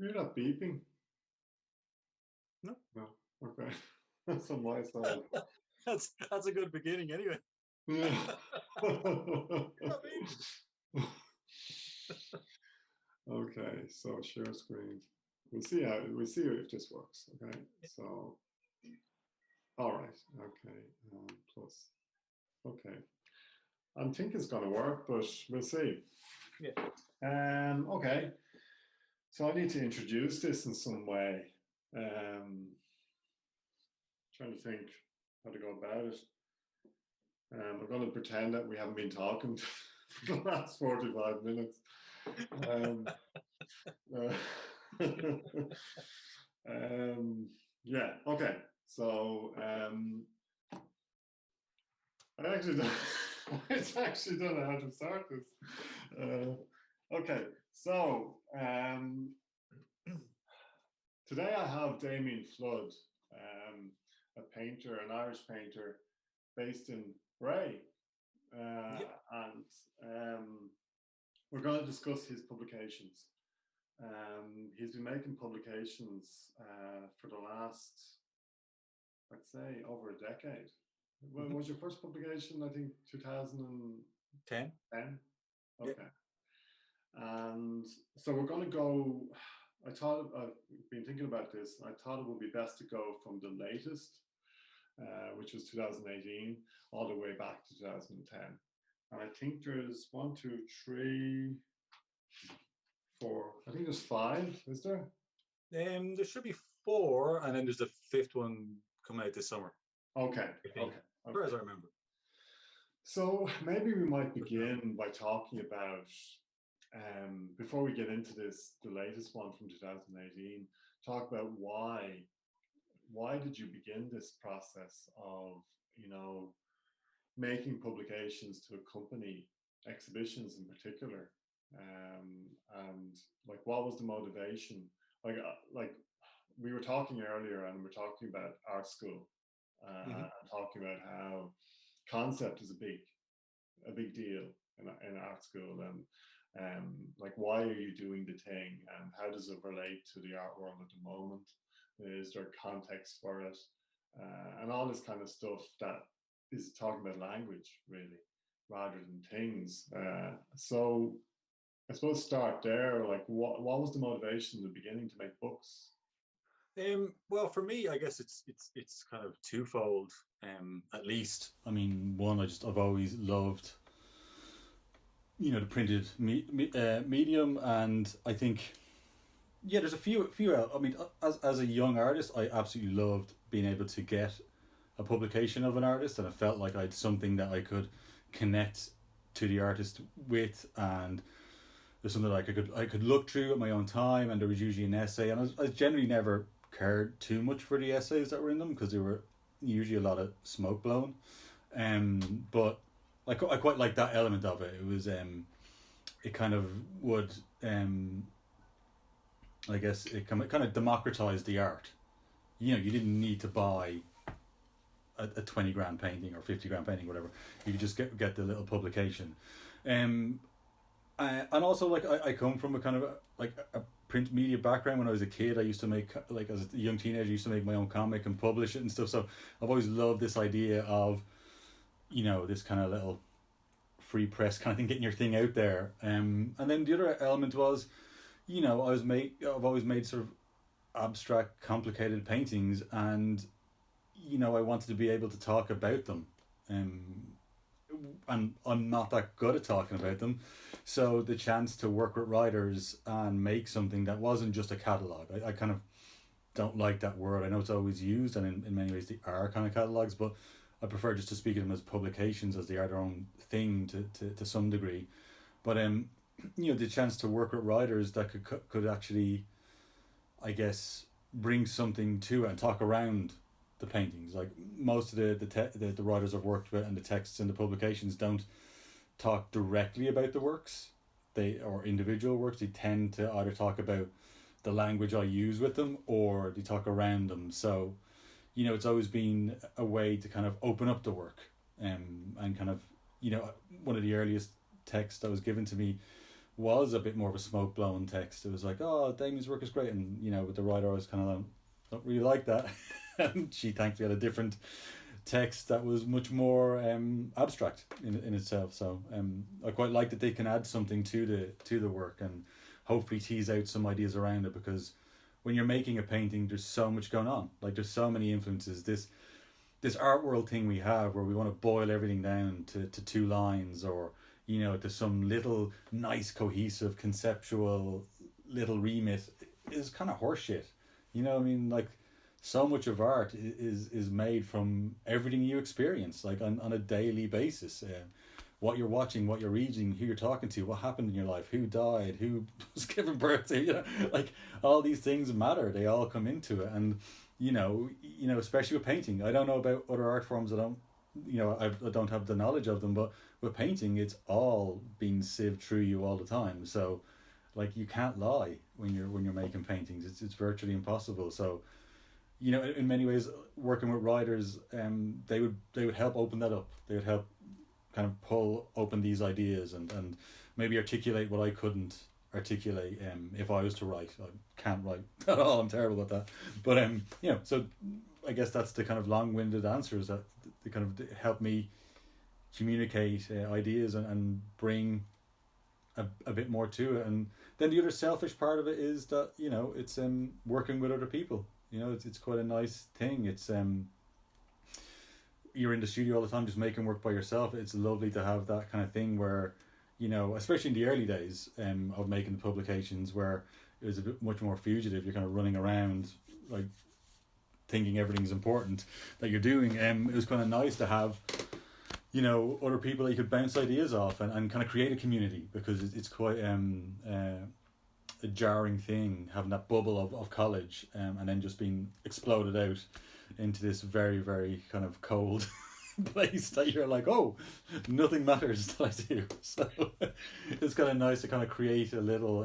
You're not beeping. No. No. Okay. That's on my side. That's a good beginning anyway. Yeah. Okay, so share screen. We'll see if this works. Okay, so all right. Okay, plus. Okay, I think it's going to work, but we'll see. Yeah. Okay. So I need to introduce this in some way. Trying to think how to go about it. I'm going to pretend that we haven't been talking for the last 45 minutes. Yeah, okay. So I actually don't know how to start this. Okay, so today I have Damien Flood, a painter, an Irish painter based in Bray. And we're going to discuss his publications. He's been making publications for the last, I'd say, over a decade. When was your first publication? I think 2010. 10? Okay. Yeah. And so we're going to go. I've been thinking about this. I thought it would be best to go from the latest, which was 2018, all the way back to 2010. And I think there's 1, 2, 3, 4. I think there's 5. Is there? There should be 4, and then there's the 5th one coming out this summer. Okay. Okay. As far as I remember. So maybe we might begin by talking about, before we get into this, the latest one from 2018, talk about why did you begin this process of, making publications to accompany exhibitions in particular, and like what was the motivation? Like we were talking earlier, and we're talking about art school, and talking about how concept is a big deal in art school, and like why are you doing the thing, and how does it relate to the art world at the moment? Is there context for it, and all this kind of stuff that is talking about language really rather than things. So I suppose start there. Like what was the motivation in the beginning to make books? Well, for me, I guess it's kind of twofold. At least, I mean, one, I've always loved, the printed medium, and I think, there's a few. I mean, as a young artist, I absolutely loved being able to get a publication of an artist, and I felt like I had something that I could connect to the artist with, and there's something like I could look through at my own time, and there was usually an essay, and I generally never cared too much for the essays that were in them because they were usually a lot of smoke blown, but I quite like that element of it. It was it kind of would I guess it kind of democratized the art. You didn't need to buy a 20 grand painting or 50 grand painting, whatever. You could just get the little publication. And also, like, I come from a kind of a print media background. When I was a kid, I used to make, like, as a young teenager, I used to make my own comic and publish it and stuff. So I've always loved this idea of, this kind of little free press kind of thing, getting your thing out there. And then the other element was, I've always made sort of abstract, complicated paintings, and I wanted to be able to talk about them, and I'm not that good at talking about them, so the chance to work with writers and make something that wasn't just a catalogue. I kind of don't like that word. I know it's always used, and in many ways they are kind of catalogues, but I prefer just to speak of them as publications, as they are their own thing to some degree. But the chance to work with writers that could actually, I guess, bring something to it and talk around the paintings. Like most of the writers I've worked with and the texts in the publications don't talk directly about the works, or individual works. They tend to either talk about the language I use with them, or they talk around them. So, it's always been a way to kind of open up the work, and kind of, one of the earliest texts that was given to me was a bit more of a smoke blowing text. It was like, oh, Damien's work is great, and with the writer I was kind of like, don't really like that. And she thankfully had a different text that was much more abstract in itself. So I quite like that they can add something to the work and hopefully tease out some ideas around it, because when you're making a painting, there's so much going on. Like, there's so many influences. This art world thing we have, where we want to boil everything down to 2 lines, or to some little nice cohesive conceptual little remit, is kind of horseshit. I mean, like, so much of art is made from everything you experience, like on a daily basis. What you're watching, what you're reading, who you're talking to, what happened in your life, who died, who was given birth to, like, all these things matter. They all come into it. And, especially with painting, I don't know about other art forms. I don't have the knowledge of them, but with painting, it's all being sieved through you all the time. So, like, you can't lie when you're making paintings. It's virtually impossible. So, in many ways, working with writers, they would help open that up. They would help kind of pull open these ideas and maybe articulate what I couldn't articulate if I was to write. I can't write at all. I'm terrible at that. But so I guess that's the kind of long-winded answer, is that they kind of help me communicate ideas and bring a bit more to it. And then the other selfish part of it is that it's working with other people. It's quite a nice thing. It's you're in the studio all the time just making work by yourself. It's lovely to have that kind of thing where, especially in the early days of making the publications, where it was a bit much more fugitive. You're kind of running around like thinking everything's important that you're doing. It was kind of nice to have other people that you could bounce ideas off and kind of create a community, because it's quite a jarring thing having that bubble of college and then just being exploded out into this very, very kind of cold place that you're like, oh, nothing matters that I do. So it's kind of nice to kind of create a little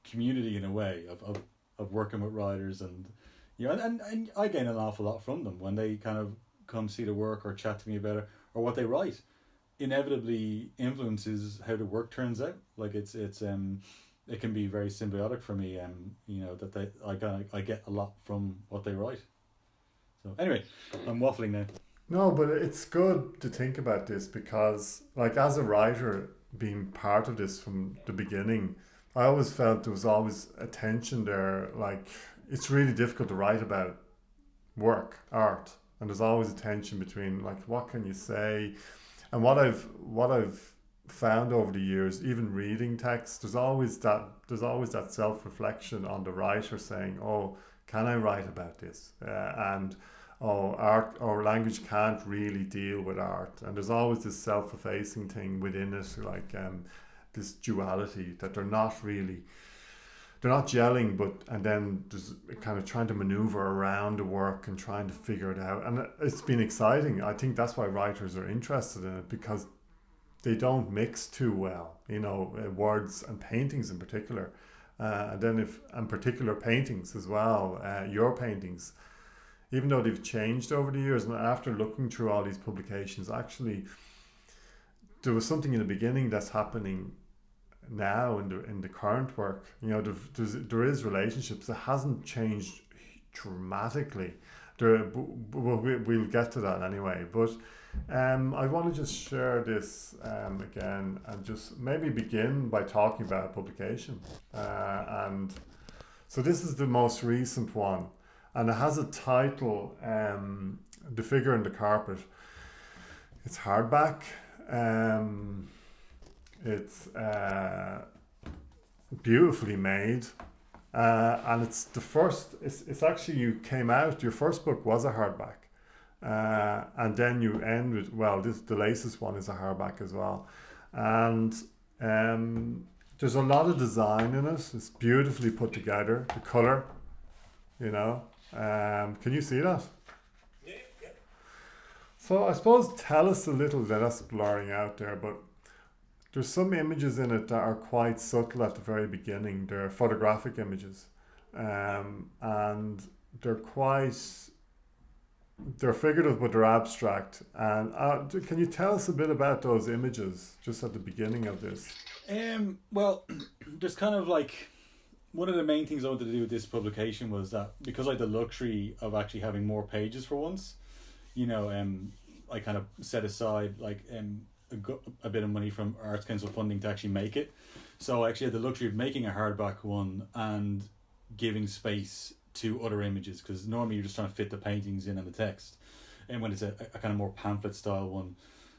community in a way of working with writers, and and I gain an awful lot from them when they kind of come see the work or chat to me about it, or what they write inevitably influences how the work turns out. Like, it can be very symbiotic for me, that I get a lot from what they write. So anyway, I'm waffling now. No, but it's good to think about this, because, like, as a writer, being part of this from the beginning, I always felt there was always a tension there. Like, it's really difficult to write about work, art, and there's always a tension between, like, what can you say, and what I've found over the years, even reading text, there's always that self-reflection on the writer saying, oh, can I write about this? And art or language can't really deal with art. And there's always this self-effacing thing within it, like this duality that they're not gelling, and then there's kind of trying to maneuver around the work and trying to figure it out. And it's been exciting. I think that's why writers are interested in it, because they don't mix too well, words and paintings in particular. And then particular paintings as well, your paintings, even though they've changed over the years, and after looking through all these publications, actually there was something in the beginning that's happening now in the current work. There is relationships that hasn't changed dramatically. We'll get to that anyway, but I want to just share this again, and just maybe begin by talking about publication. And so this is the most recent one, and it has a title, The Figure in the Carpet. It's hardback. It's beautifully made. And it's the first, it's actually, your first book was a hardback. And then you end with, the latest one is a hardback as well. And there's a lot of design in it. It's beautifully put together. The color, can you see that? Yeah. So I suppose tell us a little, that's blurring out there, but there's some images in it that are quite subtle at the very beginning. They're photographic images. And they're figurative, but they're abstract. And can you tell us a bit about those images just at the beginning of this? Well, there's kind of like one of the main things I wanted to do with this publication was that because I had the luxury of actually having more pages for once, I kind of set aside like a bit of money from Arts Council funding to actually make it. So I actually had the luxury of making a hardback one and giving space to other images, because normally you're just trying to fit the paintings in and the text, and when it's a kind of more pamphlet style one.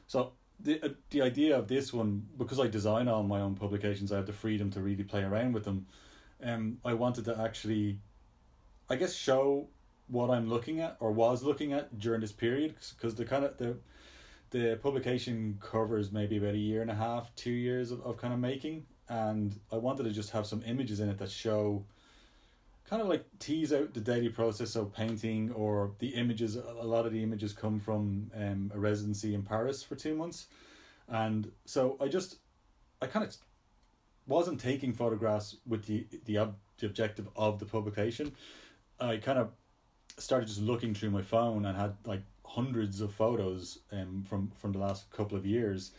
So the idea of this one, because I design all my own publications, I have the freedom to really play around with them. I wanted to actually, I guess, show what I'm looking at or was looking at during this period, because the publication covers maybe about 1.5 years, 2 years of kind of making, and I wanted to just have some images in it that show, kind of like tease out the daily process of painting, or the images. A lot of the images come from a residency in Paris for 2 months, and so I kind of wasn't taking photographs with the objective of the publication. I kind of started just looking through my phone and had like hundreds of photos from the last couple of years,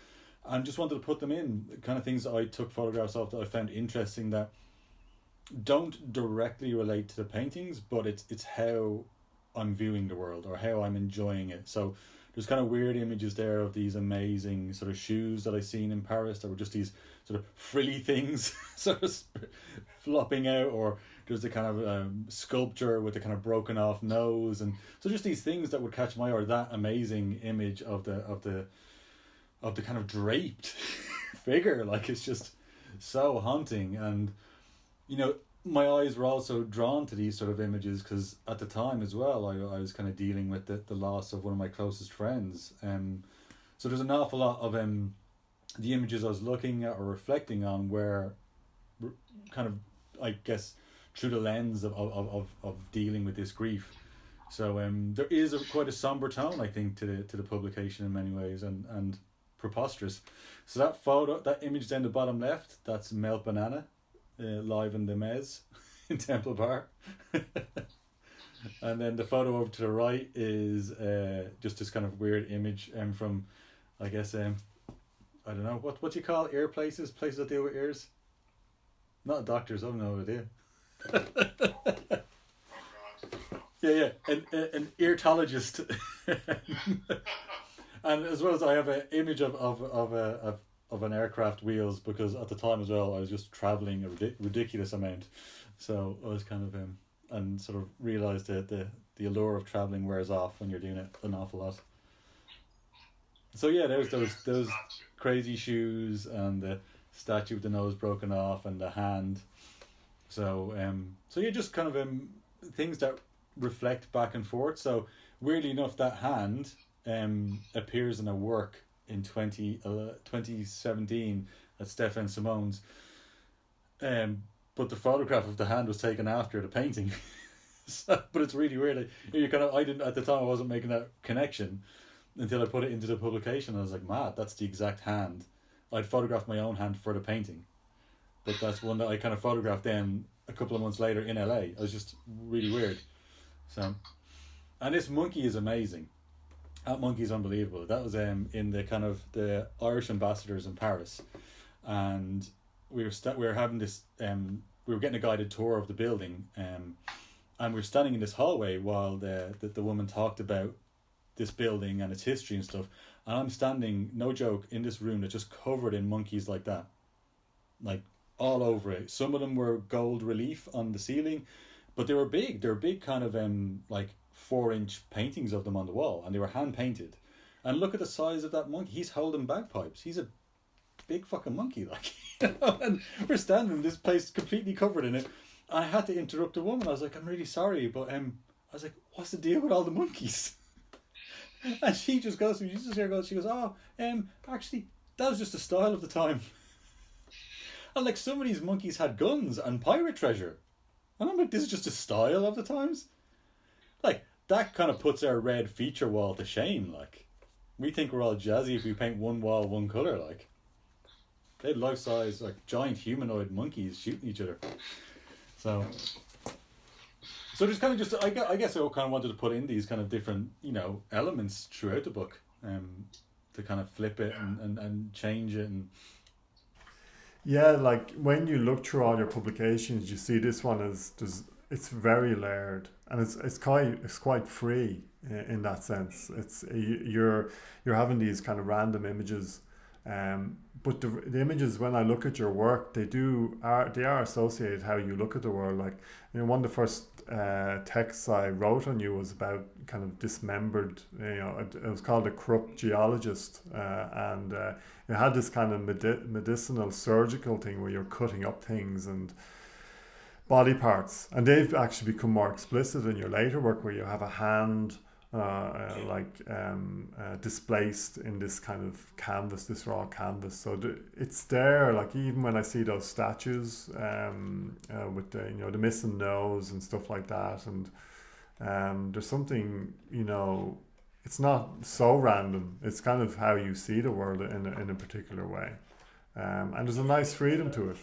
and just wanted to put them in, kind of things that I took photographs of that I found interesting, that don't directly relate to the paintings, but it's how I'm viewing the world or how I'm enjoying it. So there's kind of weird images there of these amazing sort of shoes that I seen in Paris that were just these sort of frilly things sort of flopping out, or there's the kind of sculpture with the kind of broken off nose, and so just these things that would catch my eye, or that amazing image of the kind of draped figure. Like, it's just so haunting. And my eyes were also drawn to these sort of images because at the time as well I was kind of dealing with the loss of one of my closest friends. So there's an awful lot of the images I was looking at or reflecting on were kind of, I guess, through the lens of dealing with this grief. So there is quite a somber tone, I think, to the publication in many ways, and preposterous. So that image down the bottom left, that's Melt Banana, live in the Mez in Temple Bar. And then the photo over to the right is just this kind of weird image from, I guess, I don't know, what do you call ear places that deal with ears? Not doctors, I have no idea. Yeah, an eartologist. And as well as I have an image of an aircraft wheels, because at the time as well I was just traveling a ridiculous amount, so I was kind of and sort of realized that the allure of traveling wears off when you're doing it an awful lot. So yeah, there's those crazy shoes and the statue with the nose broken off and the hand. So yeah, just kind of things that reflect back and forth. So weirdly enough, that hand appears in a work in 2017 at Stefan Simone's, but the photograph of the hand was taken after the painting. So, but it's really weird. I didn't at the time. I wasn't making that connection until I put it into the publication. I was like, "Mad, that's the exact hand." I'd photographed my own hand for the painting, but that's one that I kind of photographed then a couple of months later in LA. It was just really weird. So, and this monkey is amazing. That monkey is unbelievable. That was in the kind of the Irish ambassadors in Paris, and we were having this we were getting a guided tour of the building, and we were standing in this hallway while the woman talked about this building and its history and stuff, and I'm standing, no joke, in this room that's just covered in monkeys like that, like all over it. Some of them were gold relief on the ceiling, but they were big kind of like 4-inch paintings of them on the wall, and they were hand painted. And look at the size of that monkey. He's holding bagpipes. He's a big fucking monkey, like. And we're standing in this place completely covered in it, and I had to interrupt the woman. I was like, "I'm really sorry, but I was like, what's the deal with all the monkeys?" And she just goes to me, she goes, "Oh, actually, that was just the style of the time." And like, some of these monkeys had guns and pirate treasure, and I'm like, this is just a style of the times. Like, that kind of puts our red feature wall to shame. Like, we think we're all jazzy if we paint one wall one colour. Like, they had life-size, like, giant humanoid monkeys shooting each other. So there's kind of just, I guess I kind of wanted to put in these kind of different, elements throughout the book, to kind of flip it and change it. And Yeah, like when you look through all your publications, you see this one it's very layered, and it's quite free in that sense. You're having these kind of random images, but the images, when I look at your work, they are associated how you look at the world. Like, one of the first texts I wrote on you was about kind of dismembered. It was called a corrupt geologist, and it had this kind of medicinal surgical thing where you're cutting up things and body parts, and they've actually become more explicit in your later work, where you have a hand displaced in this kind of canvas, this raw canvas. So it's there. Like, even when I see those statues, with the missing nose and stuff like that, and there's something, it's not so random. It's kind of how you see the world in a particular way, and there's a nice freedom to it.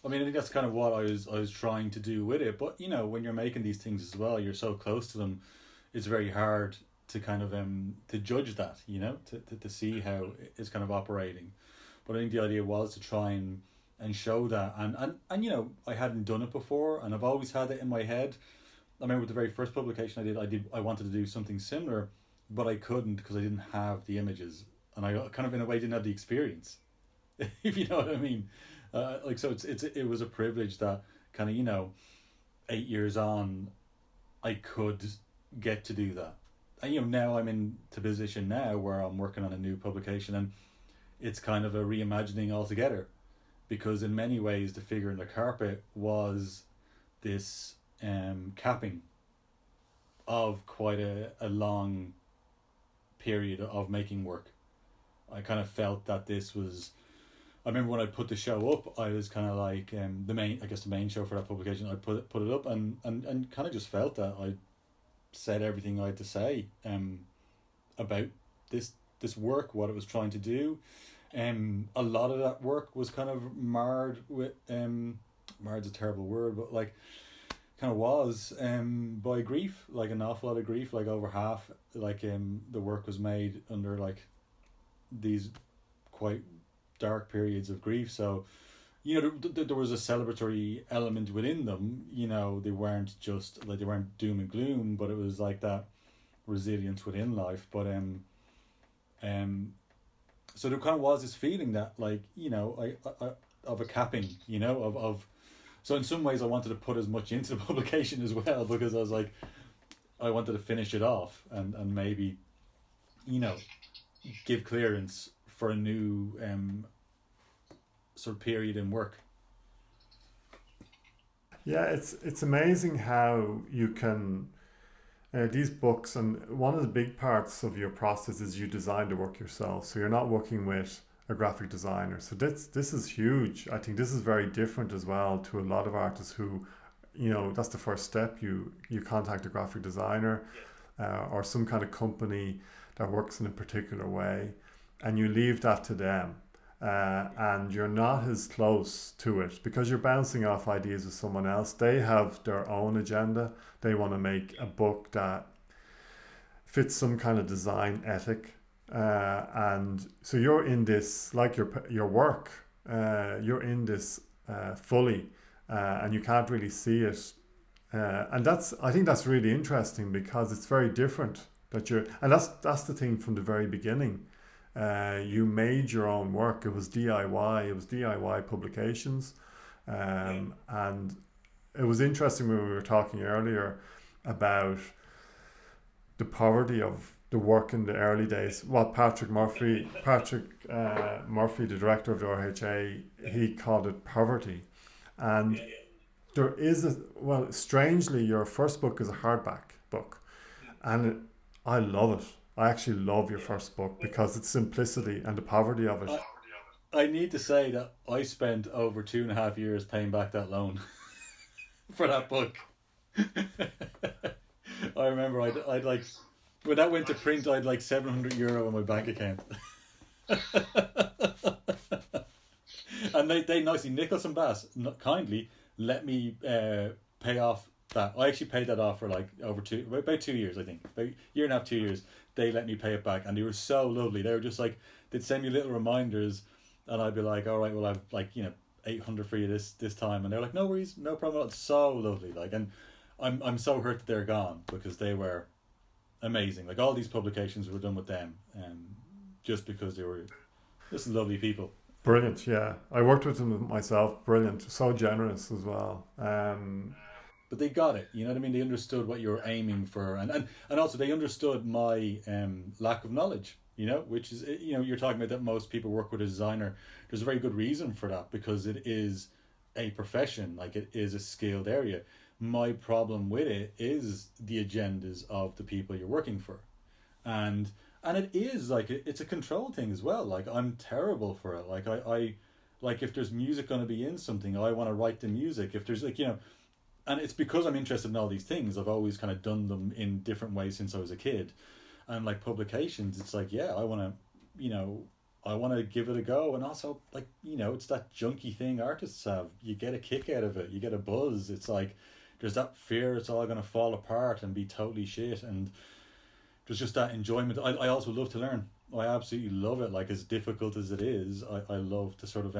I mean, I think that's kind of what I was trying to do with it. But when you're making these things as well, you're so close to them. It's very hard to kind of to judge that, to see how it's kind of operating. But I think the idea was to try and show that, and I hadn't done it before, and I've always had it in my head. I remember with the very first publication I wanted to do something similar, but I couldn't because I didn't have the images, and I kind of in a way didn't have the experience, if you know what I mean. So it was a privilege that kind of 8 years on, I could get to do that. And now I'm in the position now where I'm working on a new publication, and it's kind of a reimagining altogether, because in many ways the figure in the carpet was this capping of quite a long period of making work. I kind of felt that this was, I remember when I put the show up, I was kind of like the main show for that publication. I put it up and kind of just felt that I said everything I had to say about this work, what it was trying to do. A lot of that work was kind of marred with marred's a terrible word, but like kind of was by grief, like an awful lot of grief. Like over half, like the work was made under like these quite dark periods of grief. So there was a celebratory element within them. They weren't just like, they weren't doom and gloom, but it was like that resilience within life. But so there kind of was this feeling that, like, I of a capping, of so in some ways I wanted to put as much into the publication as well, because I was like, I wanted to finish it off and maybe give clearance for a new sort of period in work. Yeah, it's amazing how you can these books, and one of the big parts of your process is you design the work yourself. So you're not working with a graphic designer. So this is huge. I think this is very different as well to a lot of artists who, that's the first step. You contact a graphic designer or some kind of company that works in a particular way, and you leave that to them. And you're not as close to it because you're bouncing off ideas with someone else. They have their own agenda. They want to make a book that fits some kind of design ethic, and so you're in this, like your work. You're in this fully, and you can't really see it. And I think that's really interesting because it's very different. And that's the thing from the very beginning. You made your own work. It was DIY. It was DIY publications, and it was interesting when we were talking earlier about the poverty of the work in the early days. Well, Patrick Murphy, the director of the RHA, he called it poverty, and there is strangely, your first book is a hardback book, and I love it. I actually love your first book because its simplicity and the poverty of it. I need to say that I spent over 2.5 years paying back that loan for that book. I remember I'd like, when that went to print, I'd like €700 in my bank account. And they nicely, Nicholas and Bass kindly let me pay off that. I actually paid that off for like about 2 years, I think. About a year and a half, 2 years. They let me pay it back, and they were so lovely. They were just like, they'd send me little reminders and I'd be like, all right, well, I've like 800 for you this time, and they're like, no worries, no problem. It's so lovely, like, and I'm so hurt that they're gone because they were amazing. Like all these publications were done with them, just because they were just lovely people. Brilliant, yeah. I worked with them myself. Brilliant, so generous as well. But they got it, you know what I mean? They understood what you were aiming for, and also they understood my lack of knowledge, which is, you're talking about that most people work with a designer. There's a very good reason for that, because it is a profession, like it is a skilled area. My problem with it is the agendas of the people you're working for. And it is like, it's a control thing as well. Like I'm terrible for it. Like I like if there's music going to be in something, I want to write the music. If there's like, and it's because I'm interested in all these things. I've always kind of done them in different ways since I was a kid. And like publications, it's like, yeah, I want to give it a go. And also like, it's that junky thing artists have. You get a kick out of it. You get a buzz. It's like, there's that fear it's all going to fall apart and be totally shit. And there's just that enjoyment. I also love to learn. I absolutely love it. Like as difficult as it is, I love to sort of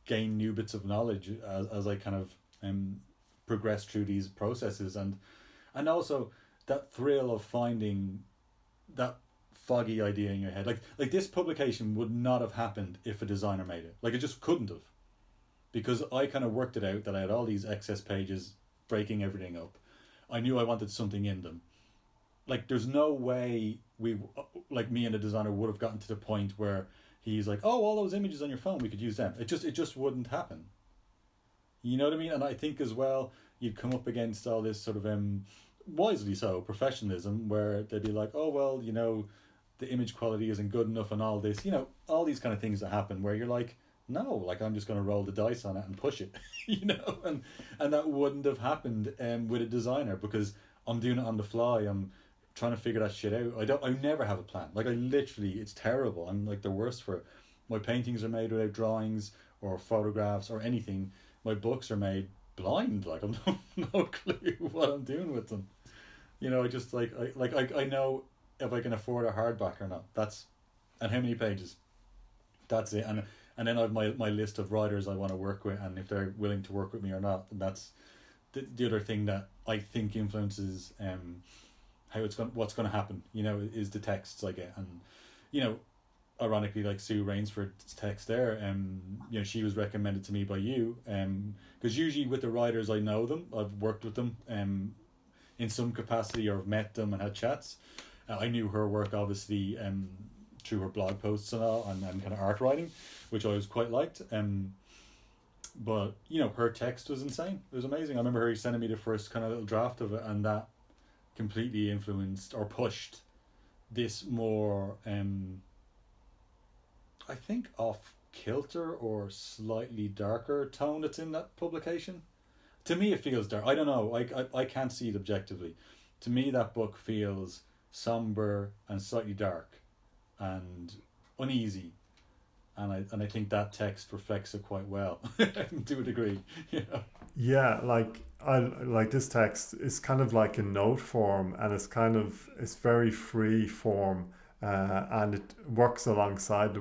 gain new bits of knowledge as I kind of progress through these processes, and also that thrill of finding that foggy idea in your head. Like this publication would not have happened if a designer made it. Like it just couldn't have, because I kind of worked it out that I had all these excess pages breaking everything up. I knew I wanted something in them. Like there's no way me and the designer would have gotten to the point where he's like, oh, all those images on your phone, we could use them. It just wouldn't happen. You know what I mean? And I think as well, you'd come up against all this sort of wisely so professionalism, where they'd be like, oh well, the image quality isn't good enough and all this, all these kind of things that happen where you're like, no, like I'm just going to roll the dice on it and push it, and that wouldn't have happened with a designer, because I'm doing it on the fly. I'm trying to figure that shit out. I never have a plan. Like I literally, it's terrible. I'm like the worst for it. My paintings are made without drawings or photographs or anything. My books are made blind. Like I'm no clue what I'm doing with them. I just I know if I can afford a hardback or not. And how many pages. That's it. And then I have my list of writers I want to work with, and if they're willing to work with me or not. And that's the other thing that I think influences what's going to happen. Is the texts I get. And ironically, like Sue Rainsford's text there, she was recommended to me by you, because usually with the writers I know them, I've worked with them in some capacity, or have met them and had chats. I knew her work obviously through her blog posts and all, and kind of art writing, which I was quite liked. But her text was insane. It was amazing. I remember her sending me the first kind of little draft of it, and that completely influenced or pushed this more I think off kilter or slightly darker tone that's in that publication. To me it feels dark. I don't know, I can't see it objectively. To me that book feels somber and slightly dark and uneasy, and I think that text reflects it quite well to a degree. Yeah, like I like this text is kind of like in note form, and it's very free form, and it works alongside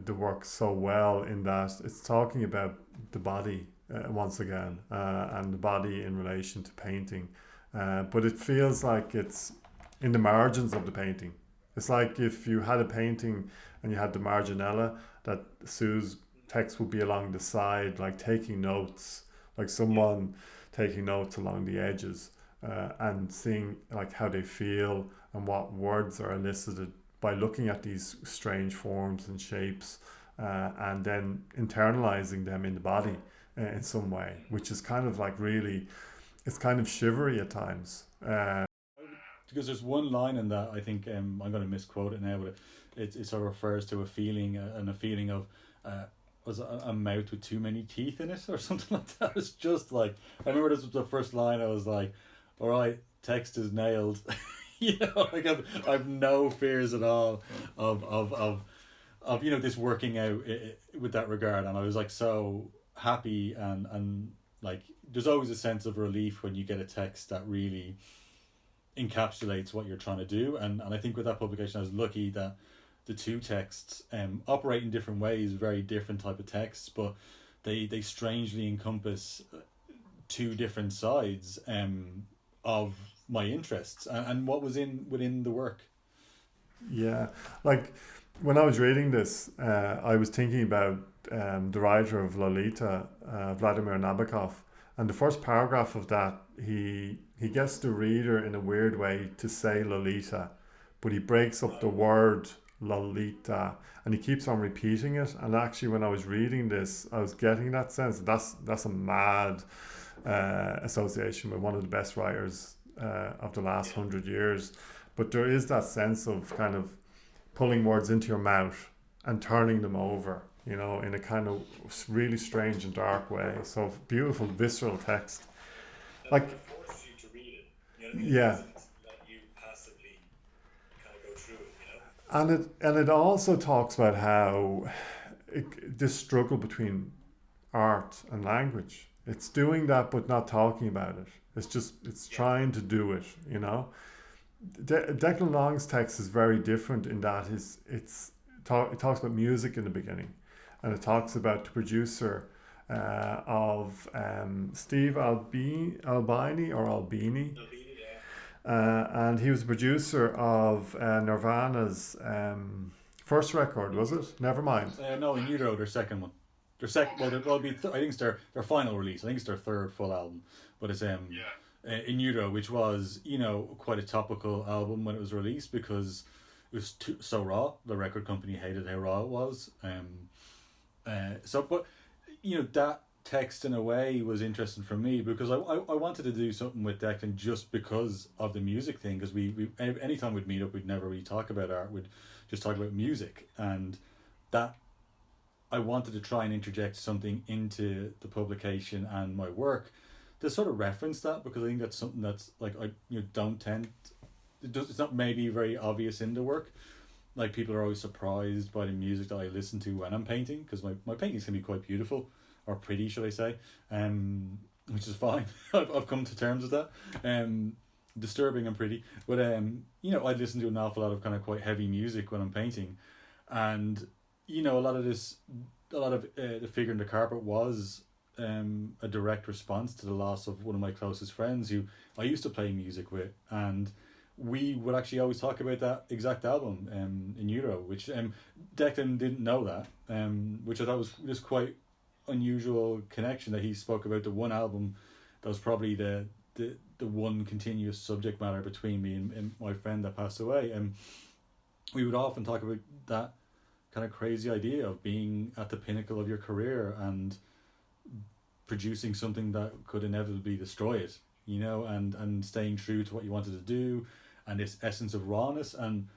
the work so well, in that it's talking about the body once again, and the body in relation to painting, but it feels like it's in the margins of the painting. It's like if you had a painting and you had the marginella, that Sue's text would be along the side, like taking notes, like someone taking notes along the edges, and seeing like how they feel and what words are elicited by looking at these strange forms and shapes, and then internalizing them in the body in some way, which is kind of like really, it's kind of shivery at times. Because there's one line in that, I think, I'm going to misquote it now, but it sort of refers to a feeling, and a feeling of was a mouth with too many teeth in it or something like that. It's just like, I remember this was the first line. I was like, all right, text is nailed. Like I've no fears at all of this working out with that regard. And I was like so happy, and like there's always a sense of relief when you get a text that really encapsulates what you're trying to do. And I think with that publication I was lucky that the two texts operate in different ways, very different type of texts, but they strangely encompass two different sides of my interests and what was within the work. Yeah, like when I was reading this, I was thinking about the writer of Lolita, Vladimir Nabokov, and the first paragraph of that, he gets the reader in a weird way to say Lolita, but he breaks up the word Lolita, and he keeps on repeating it. And actually, when I was reading this, I was getting that sense. That's a mad association with one of the best writers of the last 100 years. But there is that sense of kind of pulling words into your mouth and turning them over, you know, in a kind of really strange and dark way. So beautiful, visceral text. Like, it forces you to read it. You know what I mean? Yeah. It doesn't let you passively kind of go through it, you know? And it also talks about how this struggle between art and language. It's doing that, but not talking about it. It's trying to do it, you know. Declan Long's text is very different in that it talks about music in the beginning, and it talks about the producer of Steve Albini, and he was the producer of Nirvana's first record, was it? Nevermind. No, in utero, their second one. Their second, well, I think it's their final release. I think it's their third full album, but it's in utero, which was, you know, quite a topical album when it was released because it was so raw. The record company hated how raw it was. But you know, that text in a way was interesting for me because I wanted to do something with Declan just because of the music thing, because we anytime we'd meet up, we'd never really talk about art, we'd just talk about music, and that I wanted to try and interject something into the publication and my work to sort of reference that, because I think that's something that's like it's not maybe very obvious in the work. Like, people are always surprised by the music that I listen to when I'm painting, because my paintings can be quite beautiful, or pretty, should I say, which is fine. I've come to terms with that. Disturbing and pretty, but you know, I listen to an awful lot of kind of quite heavy music when I'm painting, and you know, a lot of the Figure in the Carpet was a direct response to the loss of one of my closest friends who I used to play music with, and we would actually always talk about that exact album in utero, which Declan didn't know that, which I thought was just quite unusual connection, that he spoke about the one album that was probably the one continuous subject matter between me and my friend that passed away. And we would often talk about that kind of crazy idea of being at the pinnacle of your career and producing something that could inevitably destroy it, you know, and staying true to what you wanted to do, and this essence of rawness. And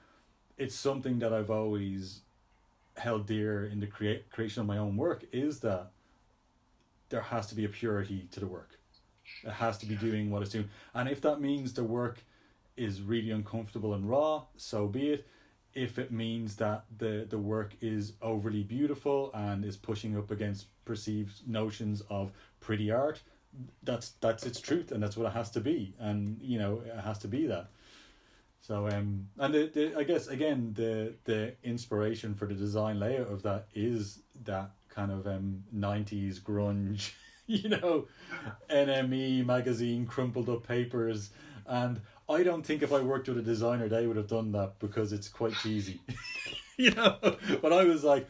it's something that I've always held dear in the creation of my own work, is that there has to be a purity to the work. It has to be doing what it's doing, and if that means the work is really uncomfortable and raw, so be it. If it means that the work is overly beautiful and is pushing up against perceived notions of pretty art, that's its truth, and that's what it has to be, and you know, it has to be that. So and I guess again the inspiration for the design layout of that is that kind of 90s grunge, you know, NME magazine, crumpled up papers. And I don't think if I worked with a designer they would have done that, because it's quite cheesy. You know, but I was like,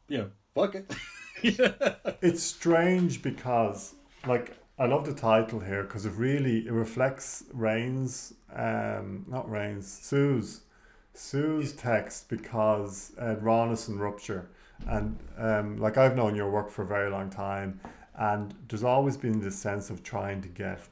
you know, fuck it. Yeah. It's strange because, like, I love the title here because it reflects Sue's text, because rawness and rupture. And like, I've known your work for a very long time, and there's always been this sense of trying to get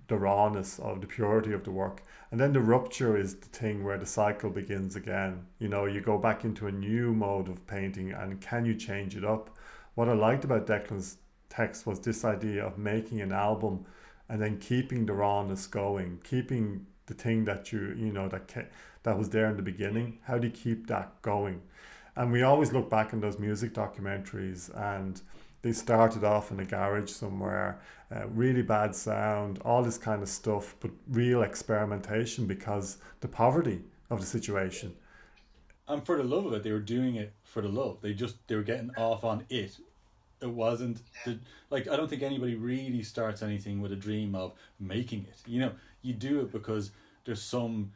the rawness of the purity of the work, and then the rupture is the thing where the cycle begins again. You know, you go back into a new mode of painting, and can you change it up? What I liked about Declan's text was this idea of making an album and then keeping the rawness going, keeping the thing that you know that was there in the beginning. How do you keep that going? And we always look back in those music documentaries, and they started off in a garage somewhere, really bad sound, all this kind of stuff, but real experimentation because the poverty of the situation. and for the love of it, they were doing it for the love. They were getting off on it. It wasn't I don't think anybody really starts anything with a dream of making it. You do it because there's some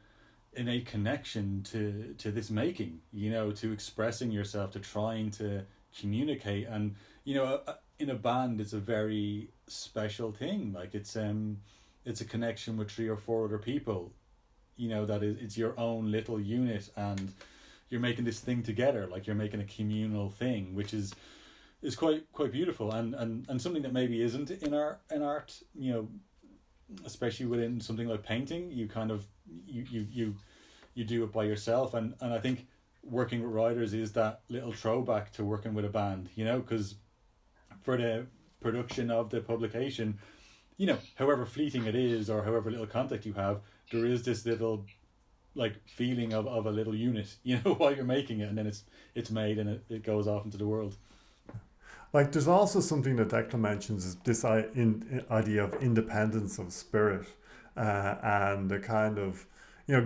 innate connection to this making, to expressing yourself, to trying to communicate. And in a band, it's a very special thing. Like it's a connection with 3 or 4 other people, that it's your own little unit, and you're making this thing together. Like you're making a communal thing, which is quite beautiful, and something that maybe isn't in art, especially within something like painting. You kind of you do it by yourself, and I think working with writers is that little throwback to working with a band, because for the production of the publication, however fleeting it is, or however little contact you have, there is this little feeling of a little unit, while you're making it, and then it's made and it goes off into the world. There's also something that Declan mentions, is this idea of independence of spirit, and the kind of,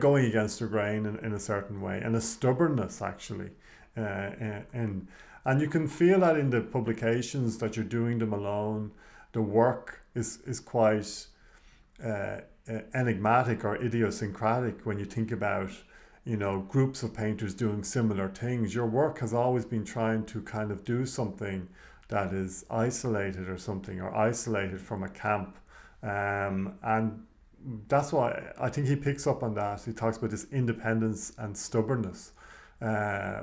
going against the grain in a certain way, and a stubbornness actually. And you can feel that in the publications, that you're doing them alone. The work is quite enigmatic or idiosyncratic when you think about, groups of painters doing similar things. Your work has always been trying to kind of do something that is isolated or isolated from a camp. And that's why I think he picks up on that. He talks about this independence and stubbornness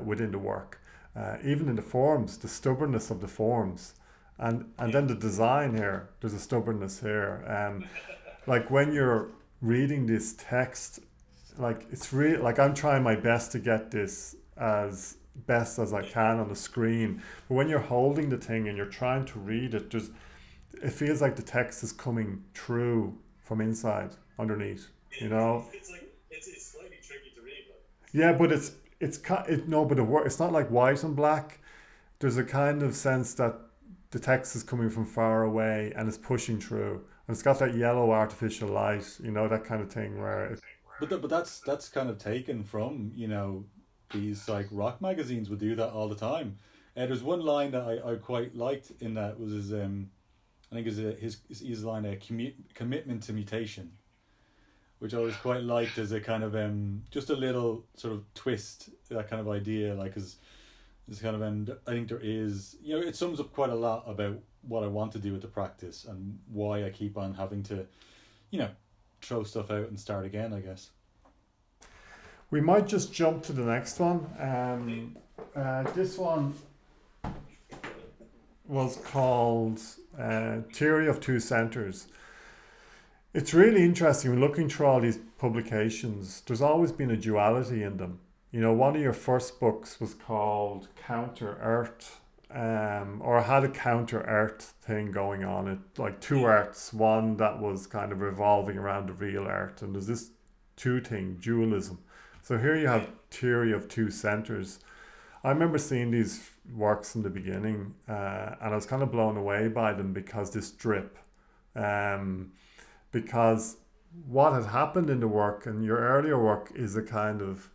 within the work. Even in the forms, the stubbornness of the forms. And then the design here, there's a stubbornness here. When you're reading this text, it's really, I'm trying my best to get this as best as I can on the screen, but when you're holding the thing and you're trying to read it, it feels like the text is coming through from inside, underneath. It's slightly tricky to read. Yeah, but it's not like white and black. There's a kind of sense that the text is coming from far away and it's pushing through, and it's got that yellow artificial light, that kind of thing where. But that's kind of taken from these rock magazines would do that all the time. There's one line that I quite liked in that was his I think is his line, commitment to mutation, which I always quite liked as a kind of just a little sort of twist, that kind of idea, as this kind of I think there is, it sums up quite a lot about what I want to do with the practice and why I keep on having to throw stuff out and start again, I guess. We might just jump to the next one. This one was called Theory of Two Centers. It's really interesting when looking through all these publications. There's always been a duality in them. One of your first books was called Counter Earth, or had a Counter Earth thing going on. It two Earths, one that was kind of revolving around the real Earth, and there's this two thing, dualism. So here you have Theory of Two Centers. I remember seeing these works in the beginning, and I was kind of blown away by them because this drip. Because what had happened in the work, and your earlier work, is a kind of...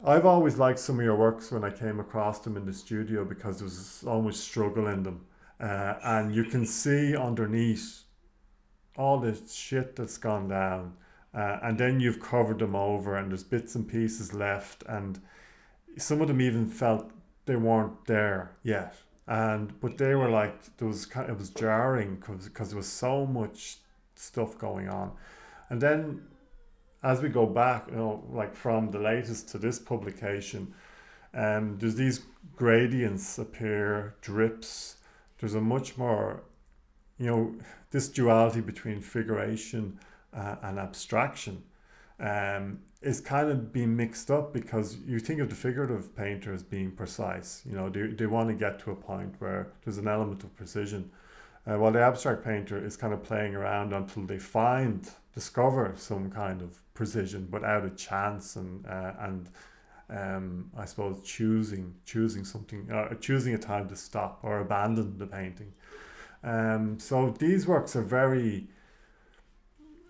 I've always liked some of your works when I came across them in the studio, because there was so much struggle in them. And you can see underneath all this shit that's gone down. And then you've covered them over, and there's bits and pieces left, and some of them even felt they weren't there yet. But they were it was jarring because there was so much stuff going on. And then as we go back, from the latest to this publication, there's these gradients appear, drips. There's a much more, this duality between figuration and abstraction is kind of being mixed up, because you think of the figurative painter as being precise. They want to get to a point where there's an element of precision, while the abstract painter is kind of playing around until they discover some kind of precision, but out of chance and I suppose choosing something, choosing a time to stop or abandon the painting. So these works are very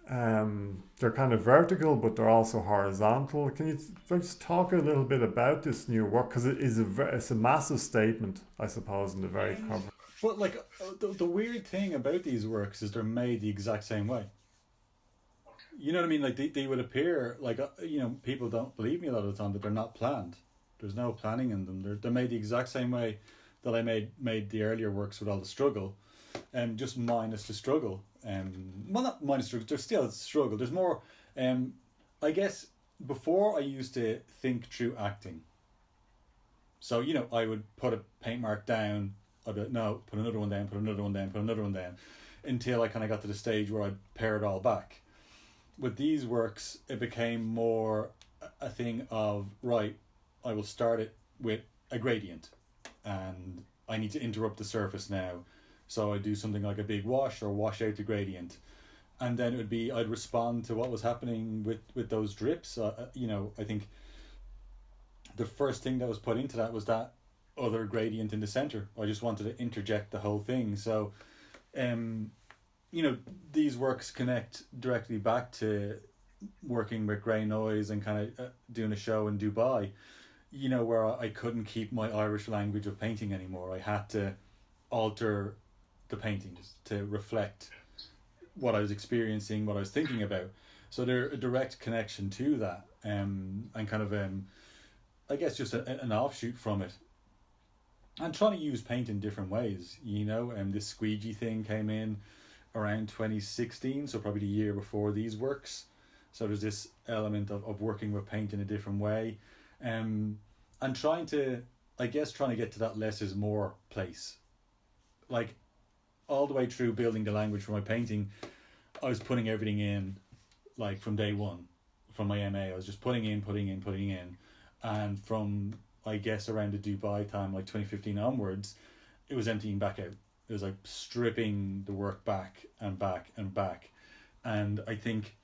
they're kind of vertical, but they're also horizontal. Can you just talk a little bit about this new work? Because it's a massive statement, I suppose, in the very cover. But like the weird thing about these works is they're made the exact same way. You know what I mean? Like they would appear like people don't believe me a lot of the time that they're not planned. There's no planning in them. They're made the exact same way that I made the earlier works with all the struggle, and just minus the struggle. Well, not minus struggle. There's still a struggle. There's more. I guess before I used to think through acting. So I would put a paint mark down. I'd be like, no, put another one down. Put another one down. Put another one down, until I kind of got to the stage where I'd pair it all back. With these works, it became more a thing of, right, I will start it with a gradient, and I need to interrupt the surface now. So I do something like a big wash or wash out the gradient. And then it would be, I'd respond to what was happening with those drips. I think the first thing that was put into that was that other gradient in the center. I just wanted to interject the whole thing. So, these works connect directly back to working with Grey Noise and kind of doing a show in Dubai, where I couldn't keep my Irish language of painting anymore. I had to alter the paintings to reflect what I was experiencing, what I was thinking about. So they're a direct connection to that, and kind of, I guess, just an offshoot from it. And trying to use paint in different ways, this squeegee thing came in around 2016, so probably the year before these works. So there's this element of working with paint in a different way, and trying to get to that less is more place. Like, all the way through building the language for my painting, I was putting everything in, like, from day one, from my MA. I was just putting in, and from, I guess, around the Dubai time, like 2015 onwards, it was emptying back out. It was like stripping the work back and back and back. And I think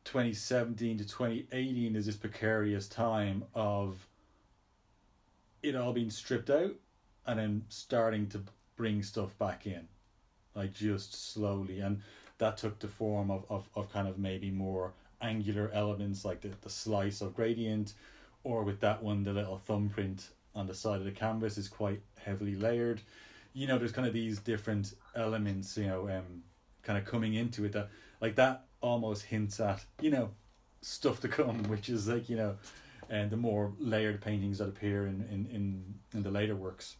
2017 to 2018 is this precarious time of it all being stripped out and then starting to bring stuff back in, like just slowly. And that took the form of kind of maybe more angular elements, like the slice of gradient, or with that one, the little thumbprint on the side of the canvas is quite heavily layered. There's kind of these different elements, kind of coming into it that almost hints at, stuff to come, which is like, and the more layered paintings that appear in the later works.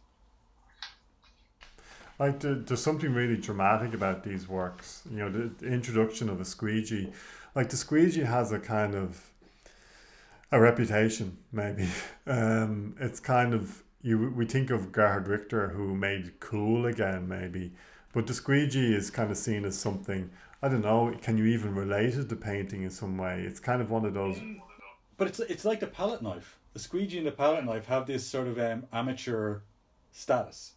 Like there's something really dramatic about these works. The introduction of a squeegee. Like the squeegee has a kind of a reputation, maybe. It's kind of, we think of Gerhard Richter, who made cool again, maybe. But the squeegee is kind of seen as something, I don't know, can you even relate it to painting in some way? It's kind of one of those... But it's like the palette knife. The squeegee and the palette knife have this sort of amateur status.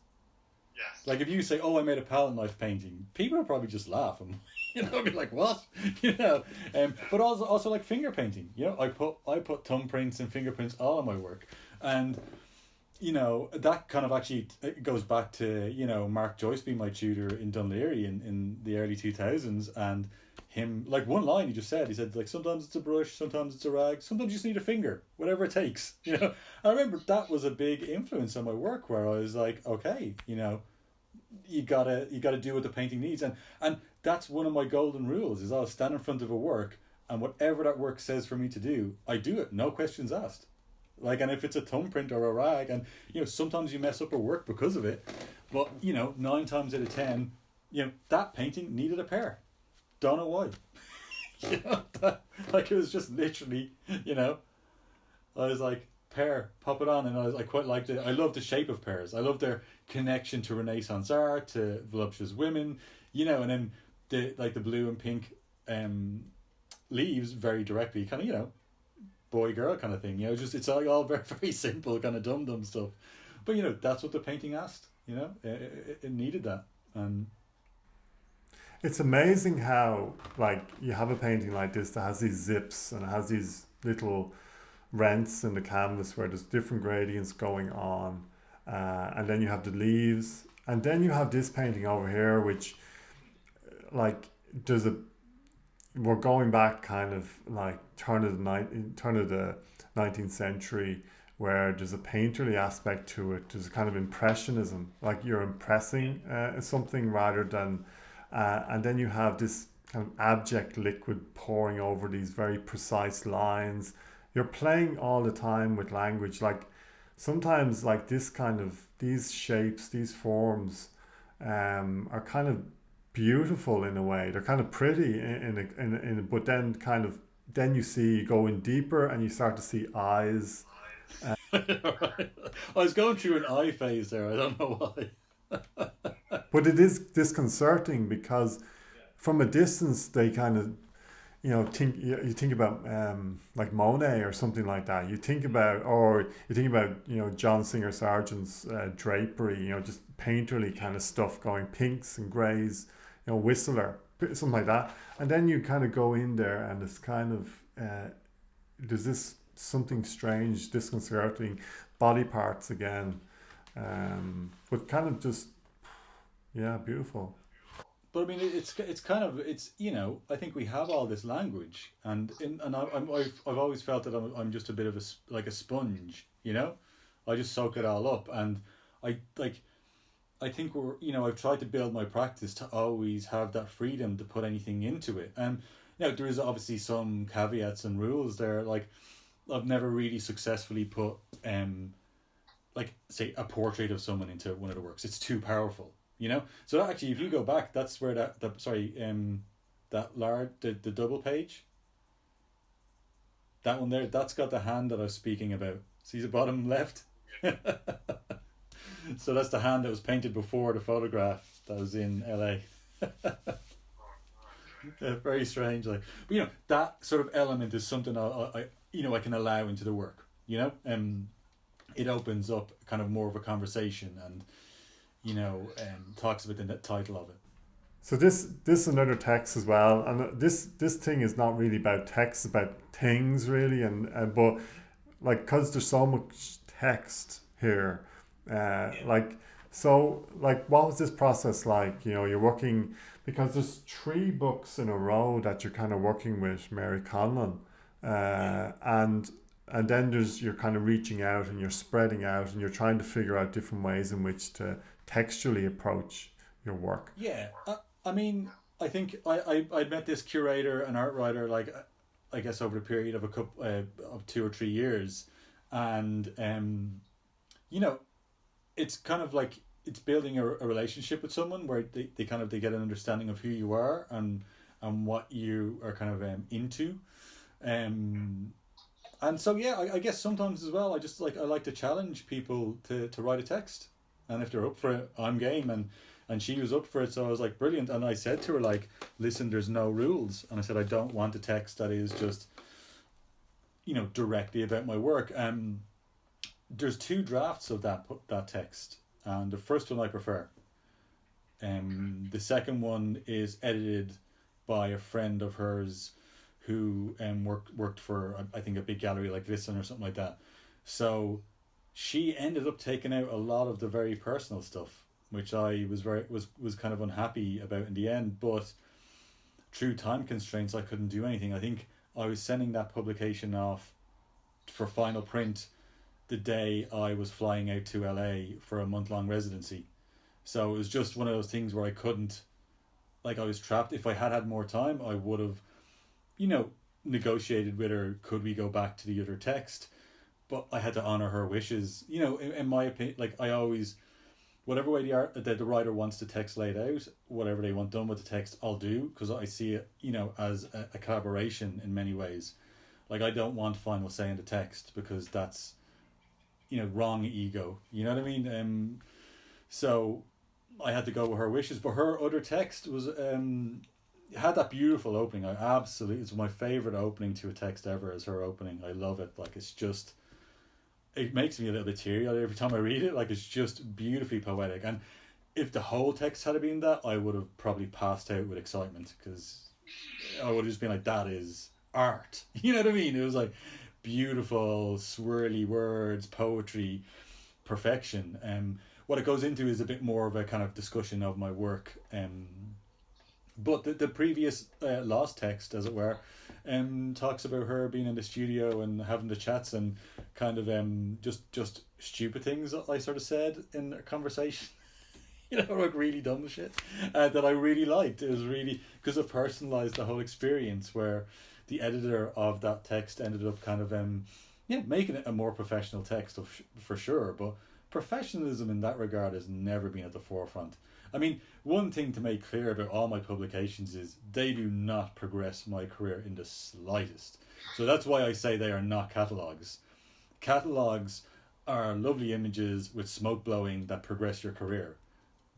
Yes. Like if you say, oh, I made a palette knife painting, people will probably just laugh and be like, what? But also like finger painting. I put thumbprints and fingerprints all on my work, and that kind of actually goes back to Mark Joyce being my tutor in Dún Laoghaire in the early 2000s, and him, like, one line he said like, sometimes it's a brush, sometimes it's a rag, sometimes you just need a finger, whatever it takes. I remember that was a big influence on my work, where I was like, okay, you gotta do what the painting needs, and that's one of my golden rules, is I'll stand in front of a work, and whatever that work says for me to do, I do it, no questions asked. Like, and if it's a thumbprint or a rag, and sometimes you mess up a work because of it, but 9 times out of 10, that painting needed a pair. Don't know why. Like, it was just literally, I was like, pear, pop it on, and I quite liked it. I love the shape of pears. I love their connection to Renaissance art, to voluptuous women, and then the blue and pink leaves very directly, kind of, boy girl kind of thing. Just it's all very, very simple, kind of dum stuff. But that's what the painting asked. It needed that. And it's amazing how, like, you have a painting like this that has these zips and it has these little rents in the canvas where there's different gradients going on, and then you have the leaves, and then you have this painting over here, which, like, there's a we're going back kind of like turn of the 19th century, where there's a painterly aspect to it. There's a kind of impressionism, like you're impressing something rather than, and then you have this kind of abject liquid pouring over these very precise lines. You're playing all the time with language. Like sometimes, like these shapes, these forms, are kind of beautiful in a way. They're kind of pretty but then you see, you go in deeper and you start to see eyes. I was going through an eye phase there. I don't know why. But it is disconcerting because from a distance they kind of, you think about like Monet or something like that. You think about John Singer Sargent's drapery, just painterly kind of stuff, going pinks and greys, Whistler, something like that. And then you kind of go in there and it's kind of there's this something strange, disconcerting, body parts again, but kind of just beautiful. But I mean, it's kind of, I think we have all this language, and I've always felt that I'm just a bit of a sponge, I just soak it all up, and I think I've tried to build my practice to always have that freedom to put anything into it, and there is obviously some caveats and rules there. Like I've never really successfully put like say a portrait of someone into one of the works. It's too powerful. So actually, if you go back, that's where the double page, that one there, that's got the hand that I was speaking about. See the bottom left? So that's the hand that was painted before the photograph that was in LA. Very strange, like, but that sort of element is something I can allow into the work. It opens up kind of more of a conversation and. Talks about the title of it. So this is another text as well, and this thing is not really about text, it's about things really, and but like because there's so much text here, what was this process like? You're working, because there's 3 books in a row that you're kind of working with Mary Conlon, and then you're kind of reaching out and you're spreading out and you're trying to figure out different ways in which to textually approach your work. Yeah, I mean, I think I met this curator and art writer, like I guess over the period of of 2 or 3 years, and it's kind of like it's building a relationship with someone where they get an understanding of who you are and what you are kind of into, and so I guess sometimes as well I like to challenge people to write a text. And if they're up for it, I'm game. And she was up for it, so I was like, brilliant. And I said to her, like, listen, there's no rules. And I said, I don't want a text that is just, directly about my work. There's 2 drafts of that text. And the first one I prefer. The second one is edited by a friend of hers who worked for, I think, a big gallery like Licen or something like that. So she ended up taking out a lot of the very personal stuff, which I was kind of unhappy about in the end. But through time constraints, I couldn't do anything. I think I was sending that publication off for final print the day I was flying out to LA for a month-long residency. So it was just one of those things where I couldn't, like, I was trapped. If I had more time, I would have, negotiated with her, could we go back to the other text? But I had to honor her wishes. In my opinion, like I always, whatever way the writer wants the text laid out, whatever they want done with the text, I'll do, because I see it, as a collaboration in many ways. Like I don't want final say in the text because that's, wrong ego. You know what I mean? So I had to go with her wishes. But her other text was had that beautiful opening. It's my favorite opening to a text ever. Is her opening. I love it. Like it's just. It makes me a little bit teary every time I read it. Like it's just beautifully poetic. And if the whole text had been that, I would have probably passed out with excitement because I would have just been like, that is art. You know what I mean? It was like beautiful, swirly words, poetry, perfection. What it goes into is a bit more of a kind of discussion of my work. But the previous lost text, as it were, talks about her being in the studio and having the chats and kind of just stupid things that I sort of said in a conversation. You know, like really dumb shit that I really liked. It was really because it personalized the whole experience, where the editor of that text ended up kind of making it a more professional text for sure. But professionalism in that regard has never been at the forefront. I mean, one thing to make clear about all my publications is they do not progress my career in the slightest. So that's why I say they are not catalogues. Catalogues are lovely images with smoke blowing that progress your career.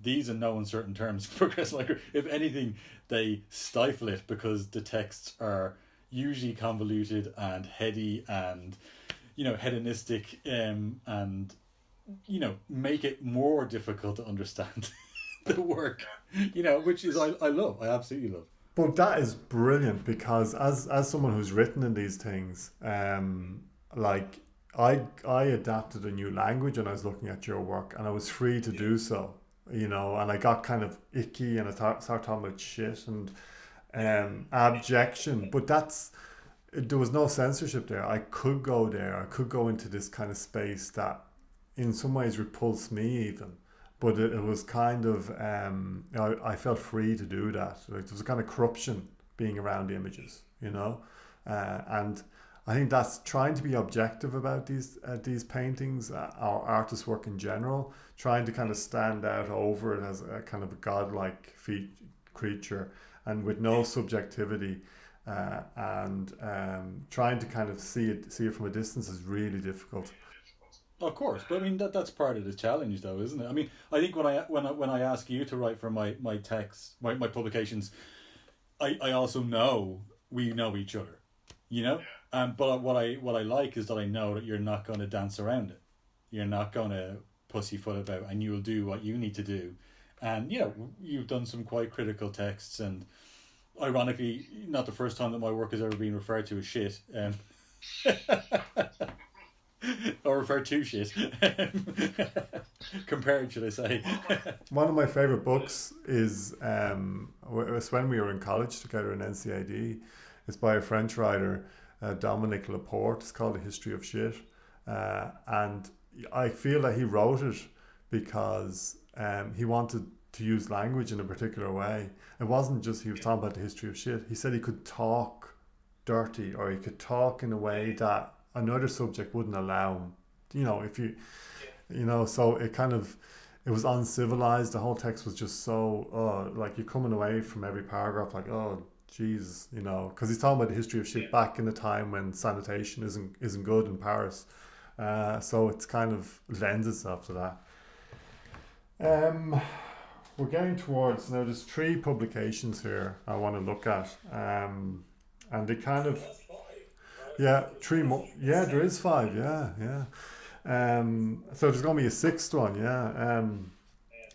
These, in no uncertain terms, progress my career. If anything, they stifle it because the texts are usually convoluted and heady and, hedonistic, and, make it more difficult to understand the work, which is I love. I absolutely love. But that is brilliant, because as someone who's written in these things, like I adapted a new language when I was looking at your work, and I was free to do so. And I got kind of icky, and I started talking about shit and abjection. But there was no censorship there. I could go there. I could go into this kind of space that in some ways repulsed me even. But it was kind of, I felt free to do that. Like, there was a kind of corruption being around the images, and I think that's trying to be objective about these paintings, or artist work in general, trying to kind of stand out over it as a kind of a godlike creature and with no subjectivity, and trying to kind of see it from a distance is really difficult. Of course, but I mean that's part of the challenge, though, isn't it? I mean, I think when I ask you to write for my text, my publications, I also know we know each other, But what I like is that I know that you're not going to dance around it. You're not going to pussyfoot about, and you'll do what you need to do. And you've done some quite critical texts, and ironically, not the first time that my work has ever been referred to as shit. Or referred to shit. Compared, should I say. One of my favourite books is was when we were in college together in NCAD. It's by a French writer, Dominique Laporte. It's called A History of Shit. And I feel that he wrote it because he wanted to use language in a particular way. It wasn't just he was talking about the history of shit. He said he could talk dirty, or he could talk in a way that another subject wouldn't allow him. So it was uncivilized. The whole text was just so, like you're coming away from every paragraph like, oh, Jesus, because he's talking about the history of shit back in the time when sanitation isn't good in Paris. So it's kind of lends itself to that. We're getting towards, now there's 3 publications here I want to look at. And they kind of, 3 more. Yeah, there is 5. Yeah. So there's going to be a 6th one.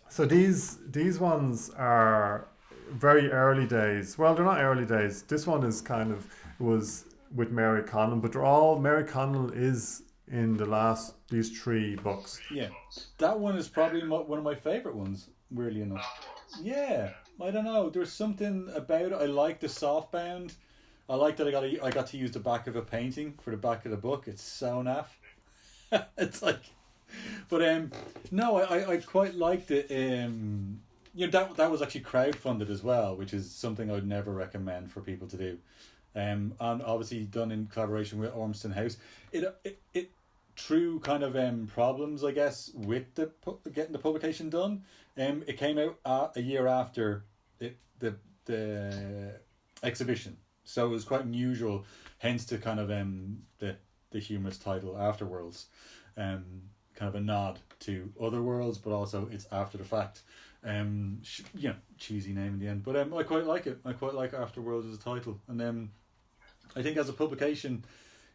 So these ones are very early days. Well, they're not early days. This one is was with Mary Connell, but Mary Connell is in these 3 books. Yeah, that one is probably one of my favourite ones, weirdly enough. Yeah, I don't know. There's something about it. I like the softbound. I like that I got to use the back of a painting for the back of the book. It's so naff. It's like, but no, I quite liked it. That was actually crowdfunded as well, which is something I would never recommend for people to do. And obviously done in collaboration with Ormston House. It through kind of problems, I guess, with getting the publication done. It came out a year after the exhibition, so it was quite unusual. Hence the kind of the humorous title Afterworlds, kind of a nod to other worlds, but also it's after the fact. Cheesy name in the end, but I quite like it. I quite like Afterworlds as a title, and I think as a publication,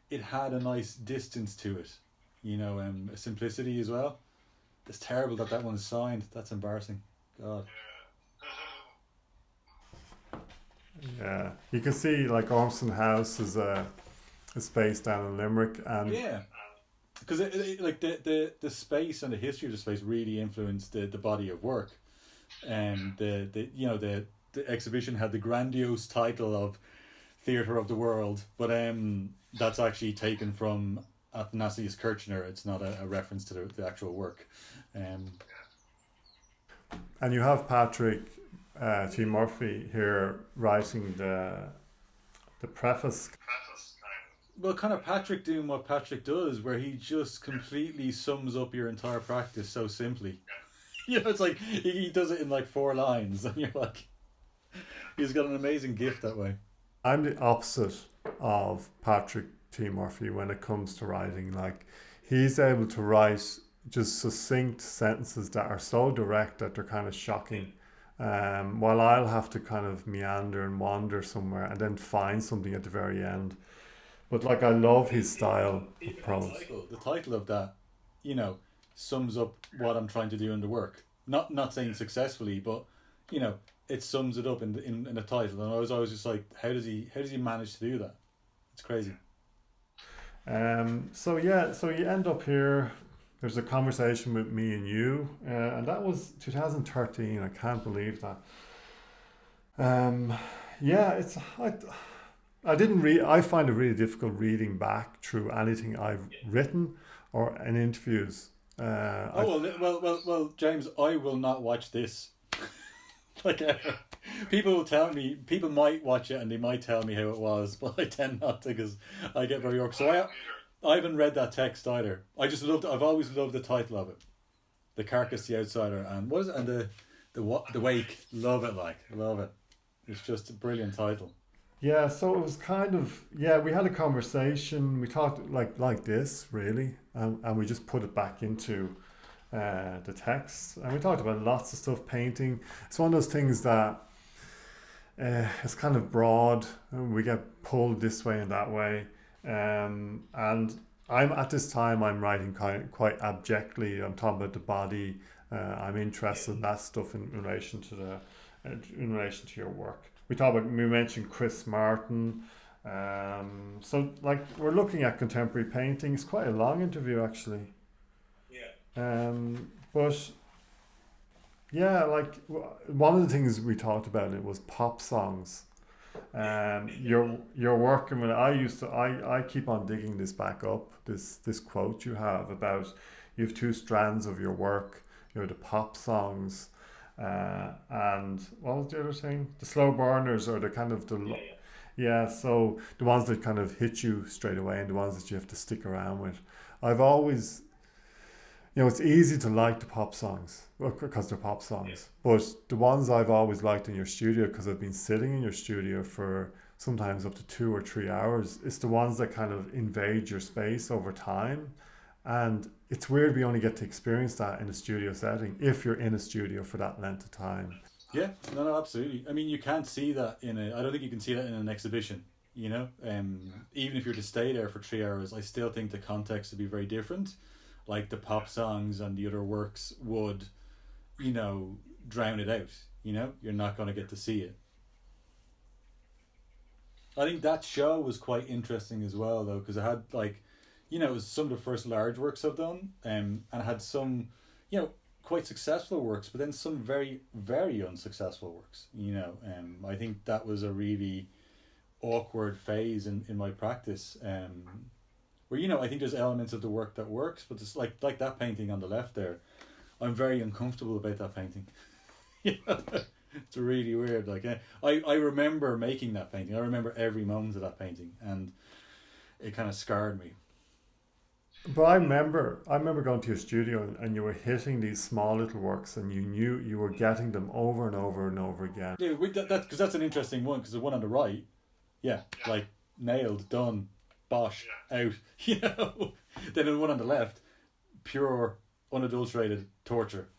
it had a nice distance to it. A simplicity as well. It's terrible that one's signed. That's embarrassing. God. Yeah, you can see like Ormston House is a space down in Limerick, and because like the space and the history of the space really influenced the body of work, and the the exhibition had the grandiose title of Theatre of the World, but that's actually taken from Athanasius Kirchner. It's not a reference to the actual work. And you have Patrick T. Murphy here writing the preface. Well, kind of Patrick doing what Patrick does, where he just completely sums up your entire practice so simply. You know, it's like he does it in like 4 lines, and you're like, he's got an amazing gift that way. I'm the opposite of Patrick T. Murphy when it comes to writing. Like, he's able to write just succinct sentences that are so direct that they're kind of shocking. While I'll have to kind of meander and wander somewhere and then find something at the very end. But like, I love his style of prose. The title of that, you know, sums up what I'm trying to do in the work. Not saying successfully, but you know, it sums it up in the title. And I was always just like, how does he manage to do that? It's crazy. So you end up here. There's a conversation with me and you, and that was 2013. I can't believe that. I didn't read. I find it really difficult reading back through anything I've written or in interviews. Well, James, I will not watch this. Like, people will tell me. People might watch it and they might tell me how it was, but I tend not to because I get very irked. So I haven't read that text either. I've always loved the title of it, "The Carcass, the Outsider," and what is it? And the Wake. Love it. It's just a brilliant title. Yeah, so it was kind of, we had a conversation. We talked like this really, and we just put it back into the text, and we talked about lots of stuff. Painting. It's one of those things that it's kind of broad, and we get pulled this way and that way. And I'm at this time I'm writing quite abjectly. I'm talking about the body. I'm interested in that stuff in relation to your work. We mentioned Chris Martin. So like, we're looking at contemporary painting. It's quite a long interview actually. But yeah, like one of the things we talked about it was pop songs. You're working with. I keep on digging this back up. This quote you have about, you have 2 strands of your work. You have the pop songs, and what was the other thing? The slow burners, or the kind of so the ones that kind of hit you straight away and the ones that you have to stick around with. I've always, it's easy to like the pop songs because they're pop songs, but the ones I've always liked in your studio, because I've been sitting in your studio for sometimes up to 2 or 3 hours, it's the ones that kind of invade your space over time. And it's weird we only get to experience that in a studio setting, if you're in a studio for that length of time. Yeah, no, absolutely. I mean, you can't see that I don't think you can see that in an exhibition, you know? Even if you're to stay there for 3 hours, I still think the context would be very different. Like the pop songs and the other works would, drown it out, You're not going to get to see it. I think that show was quite interesting as well, though, because it had, it was some of the first large works I've done, and it had some, quite successful works, but then some very, very unsuccessful works, I think that was a really awkward phase in my practice, where, I think there's elements of the work that works, but it's like that painting on the left there, I'm very uncomfortable about that painting. It's really weird. I remember making that painting. I remember every moment of that painting, and it kind of scarred me. But I remember going to your studio and you were hitting these small little works, and you knew you were getting them over and over and over again. Yeah, because that's an interesting one, because the one on the right, nailed, done, bosh, out, Then the one on the left, pure, unadulterated torture.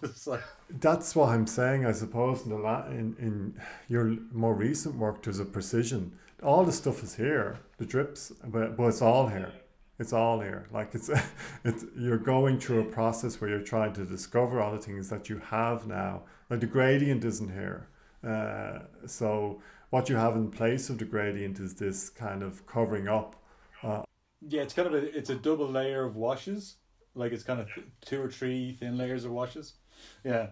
It's like, that's what I'm saying. I suppose in your more recent work, there's a precision. All the stuff is here, the drips, but it's all here. It's all here. Like it's you're going through a process where you're trying to discover all the things that you have now. Like the gradient isn't here. So what you have in place of the gradient is this kind of covering up. It's kind of it's a double layer of washes. Like it's kind of 2 or 3 thin layers of washes. Yeah.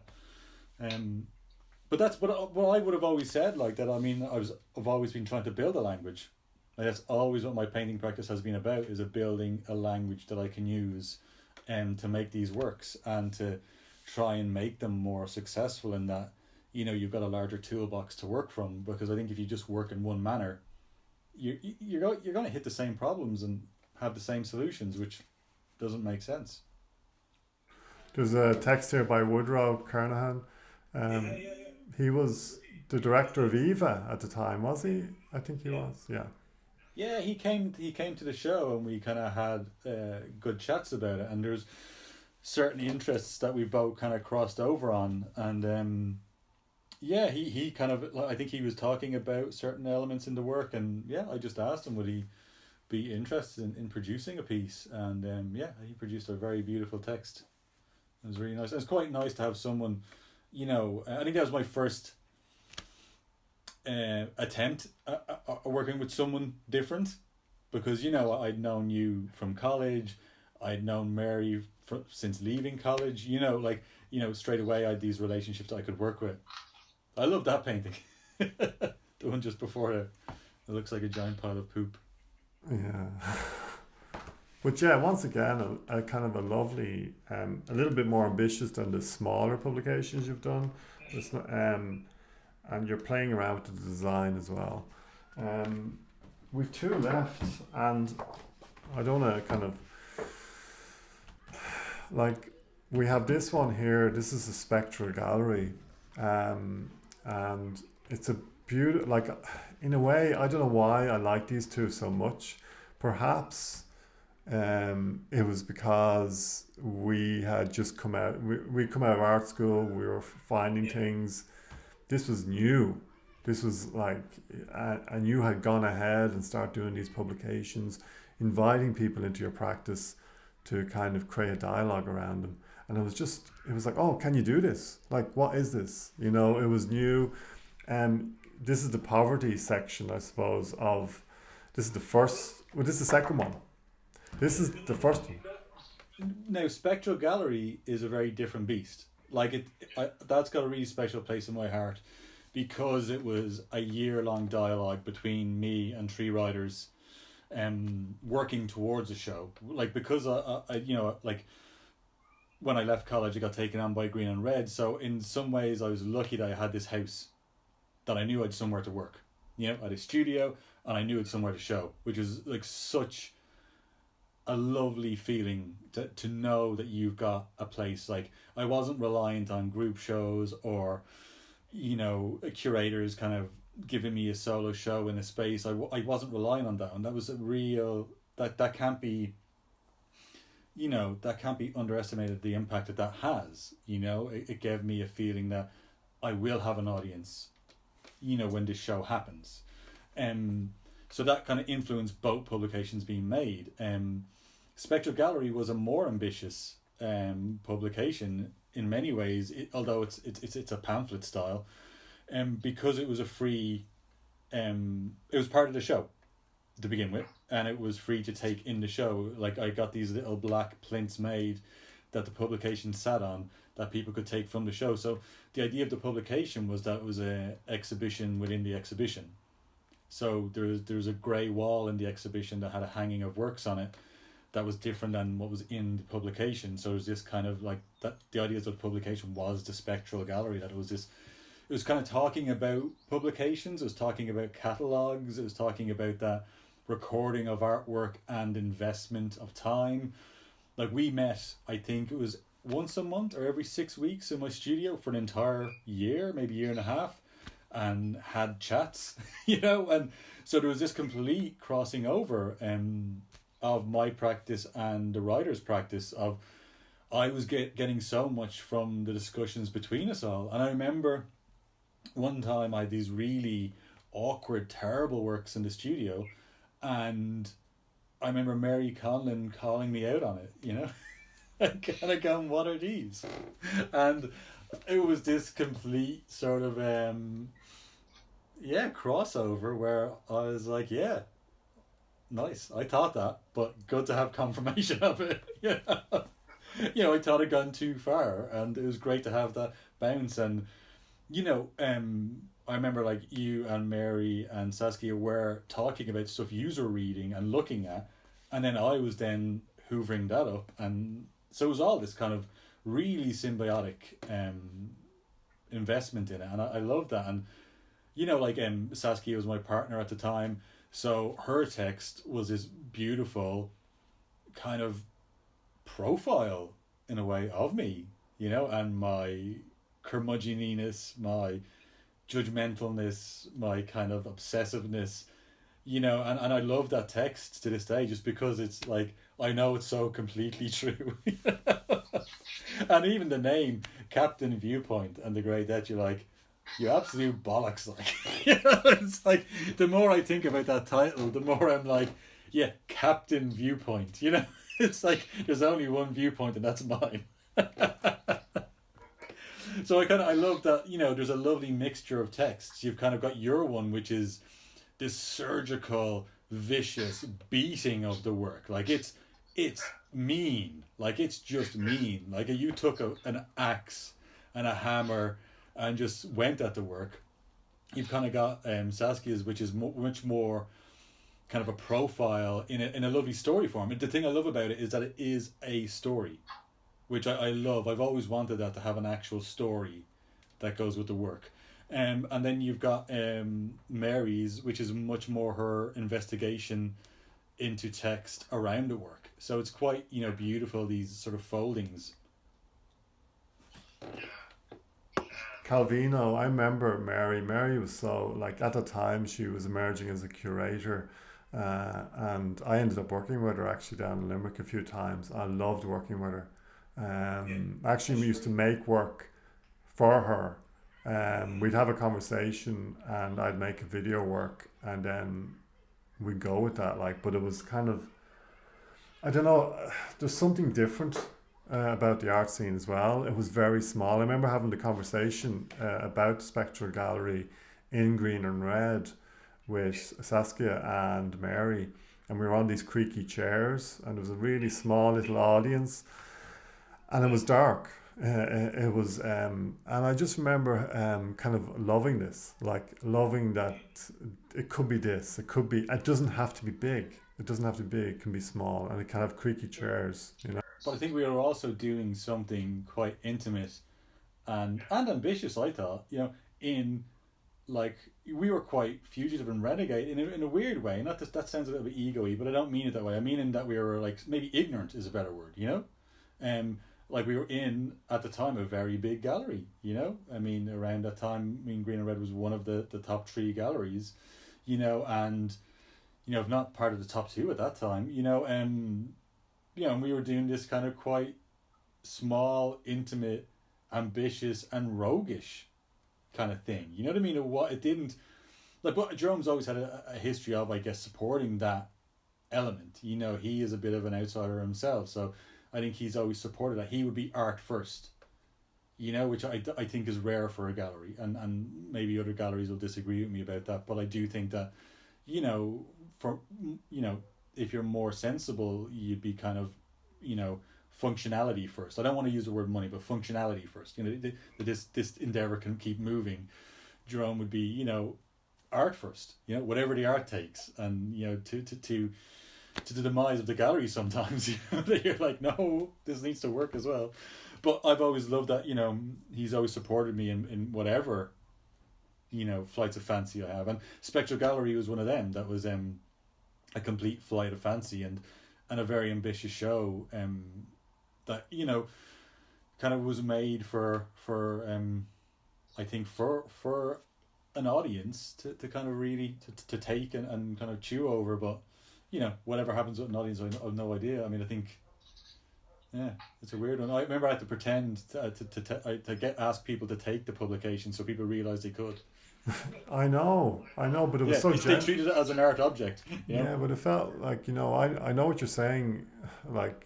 But that's what I would have always said, like that. I mean, I've always been trying to build a language. Like, that's always what my painting practice has been about, is building a language that I can use to make these works and to try and make them more successful in that, you know, you've got a larger toolbox to work from. Because I think if you just work in one manner, you're going to hit the same problems and have the same solutions, which doesn't make sense. There's a text here by Woodrow Kernahan. He was the director of Eva at the time, was he? I think he was. Yeah. Yeah, he came to the show and we kind of had good chats about it, and there's certain interests that we both kind of crossed over on, and yeah, he kind of, I think he was talking about certain elements in the work, and yeah, I just asked him would he be interested in producing a piece, and yeah, he produced a very beautiful text. It was really nice. It's quite nice to have someone, you know, I think that was my first attempt at working with someone different, because, you know, I'd known you from college, I'd known Mary since leaving college, you know, like, you know, straight away I had these relationships I could work with. I love that painting. The one just before it looks like a giant pile of poop. Yeah. But yeah, once again, a kind of a lovely, a little bit more ambitious than the smaller publications you've done. It's not, and you're playing around with the design as well. We've two left, and I don't want to kind of, like, we have this one here. This is a Spectral Gallery, and it's a beautiful, like, in a way, I don't know why I like these two so much. Perhaps it was because we had just come out, we come out of art school, we were finding things. This was new. This was like, and you had gone ahead and start doing these publications, inviting people into your practice to kind of create a dialogue around them. And it was like, oh, can you do this? Like, what is this? You know, it was new. This is the poverty section, I suppose, this is the first, well, this is the second one. This is the first one. Now, Spectral Gallery is a very different beast. Like, that's got a really special place in my heart, because it was a year-long dialogue between me and three writers, working towards a show. Like, because I you know, like, when I left college, I got taken on by Green and Red. So in some ways, I was lucky that I had this house that I knew I had somewhere to work. You know, I had a studio and I knew I had somewhere to show, which was like such a lovely feeling to know that you've got a place. Like, I wasn't reliant on group shows or, you know, curators kind of giving me a solo show in a space. I wasn't relying on that, and that was a real, that can't be, you know, that can't be underestimated, the impact that has. You know, it gave me a feeling that I will have an audience, you know, when this show happens. So that kind of influenced both publications being made. Spectral Gallery was a more ambitious publication in many ways, although it's a pamphlet style, because it was a free, it was part of the show to begin with, and it was free to take in the show. Like, I got these little black plinths made that the publication sat on that people could take from the show. So the idea of the publication was that it was an exhibition within the exhibition. So there's a grey wall in the exhibition that had a hanging of works on it that was different than what was in the publication. So it was this kind of like that. The idea of the publication was the Spectral Gallery, that it was kind of talking about publications, it was talking about catalogues, it was talking about that recording of artwork and investment of time. Like, we met, I think it was once a month or every 6 weeks in my studio for an entire year, maybe year and a half, and had chats, you know, and so there was this complete crossing over of my practice and the writer's practice. Of I was getting so much from the discussions between us all. And I remember one time I had these really awkward, terrible works in the studio, and I remember Mary Conlon calling me out on it, you know, and kind of going, what are these? And it was this complete sort of crossover where I was like, yeah, nice, I thought that, but good to have confirmation of it. You know, I thought I'd gone too far, and it was great to have that bounce. And you know, I remember like you and Mary and Saskia were talking about stuff you were reading and looking at, and then I was then hoovering that up, and so it was all this kind of really symbiotic investment in it, and I love that. And you know, like Saskia was my partner at the time, so her text was this beautiful kind of profile in a way of me, you know, and my curmudgeoniness, my judgmentalness, my kind of obsessiveness, you know, and I love that text to this day just because it's like I know it's so completely true. And even the name Captain Viewpoint and the Great Death, you're like, you absolute bollocks, like you know, it's like the more I think about that title, the more I'm like, yeah, Captain Viewpoint, you know. It's like there's only one viewpoint and that's mine. So I love that, you know, there's a lovely mixture of texts. You've kind of got your one, which is this surgical, vicious beating of the work. Like it's mean. Like it's just mean. Like you took an axe and a hammer and just went at the work. You've kind of got Saskia's, which is much more kind of a profile in a lovely story form. And the thing I love about it is that it is a story, which I love. I've always wanted that, to have an actual story that goes with the work. And then you've got Mary's, which is much more her investigation into text around the work. So it's quite, you know, beautiful, these sort of foldings. Calvino, I remember Mary. Mary was so, like, at the time she was emerging as a curator, and I ended up working with her actually down in Limerick a few times. I loved working with her. Actually, we used to make work for her. We'd have a conversation and I'd make a video work and then we'd go with that. Like, but it was kind of, I don't know, there's something different about the art scene as well. It was very small. I remember having the conversation about Spectral Gallery in Green and Red with Saskia and Mary, and we were on these creaky chairs and it was a really small little audience. And it was dark. It was, and I just remember kind of loving this, like loving that it could be this, it could be, it doesn't have to be big. It doesn't have to be big, it can be small, and it can have creaky chairs, you know. But I think we were also doing something quite intimate and ambitious, I thought, you know, in like, we were quite fugitive and renegade in a weird way. Not that sounds a little bit ego-y, but I don't mean it that way. I mean in that we were like, maybe ignorant is a better word, you know? Like we were in, at the time, a very big gallery, you know? I mean, around that time, Green and Red was one of the top 3 galleries, you know, and, you know, if not part of the top 2 at that time, you know, and we were doing this kind of quite small, intimate, ambitious, and roguish kind of thing. You know what I mean? What it didn't, like, but Jerome's always had a history of, I guess, supporting that element. You know, he is a bit of an outsider himself, so I think he's always supported that. He would be art first, you know, which I think is rare for a gallery, and maybe other galleries will disagree with me about that, but I do think that, you know, for, you know, if you're more sensible, you'd be kind of, you know, functionality first. I don't want to use the word money, but functionality first. You know, this endeavor can keep moving. Jerome would be, you know, art first. You know, whatever the art takes, and you know, to the demise of the gallery sometimes. You know, that you're like, no, this needs to work as well. But I've always loved that. You know, he's always supported me in whatever, you know, flights of fancy I have, and Spectral Gallery was one of them. That was a complete flight of fancy and a very ambitious show. That, you know, kind of was made for I think for an audience to kind of really to take and kind of chew over. But you know, whatever happens with an audience, I have no idea. I mean, I think, yeah, it's a weird one. I remember I had to pretend to ask people to take the publication so people realised they could. I know, but it was so they treated it as an art object. You know? Yeah, but it felt like, you know, I know what you're saying. Like,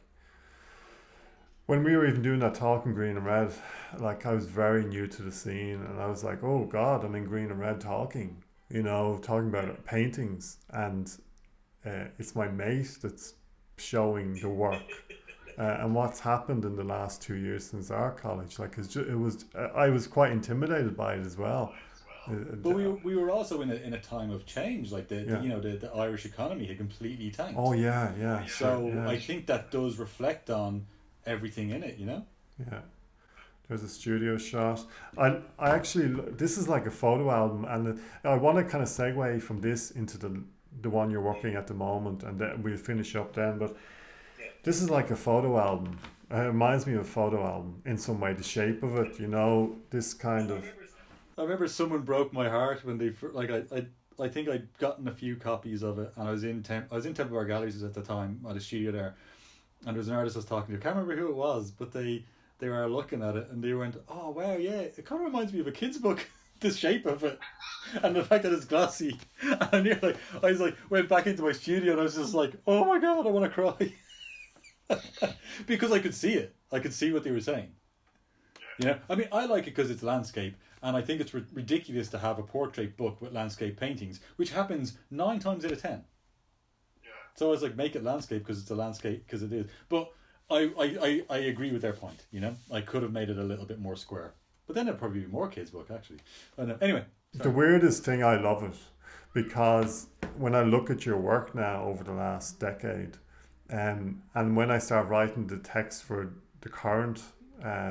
when we were even doing that talk in Green and Red, like, I was very new to the scene, and I was like, oh God, I'm in Green and Red talking, you know, talking about paintings, and it's my mate that's showing the work, and what's happened in the last 2 years since our college. Like I was quite intimidated by it as well. But we were also in a time of change. Like Yeah. the Irish economy had completely tanked. Oh yeah. So yeah. I think that does reflect on everything in it. Yeah. There's a studio shot. I actually, this is like a photo album, and I want to kind of segue from this into the one you're working at the moment, and then we'll finish up then. But this is like a photo album. It reminds me of a photo album in some way. The shape of it, this kind of. I remember someone broke my heart when they I think I'd gotten a few copies of it, and I was in Templebar Galleries at the time at a studio there, and there was an artist I was talking to. I can't remember who it was, but they were looking at it and they went, "Oh wow, yeah, it kind of reminds me of a kid's book, the shape of it, and the fact that it's glossy." And went back into my studio and I was just like, "Oh my god, I want to cry," because I could see it. I could see what they were saying. I mean, I like it because it's landscape, and I think it's ridiculous to have a portrait book with landscape paintings, which happens 9 times out of 10. Yeah. So I was like, make it landscape because it's a landscape, because it is. But I agree with their point. I could have made it a little bit more square, but then it'd probably be more kids' book actually. Anyway, sorry. The weirdest thing, I love it because when I look at your work now over the last decade, and when I start writing the text for the current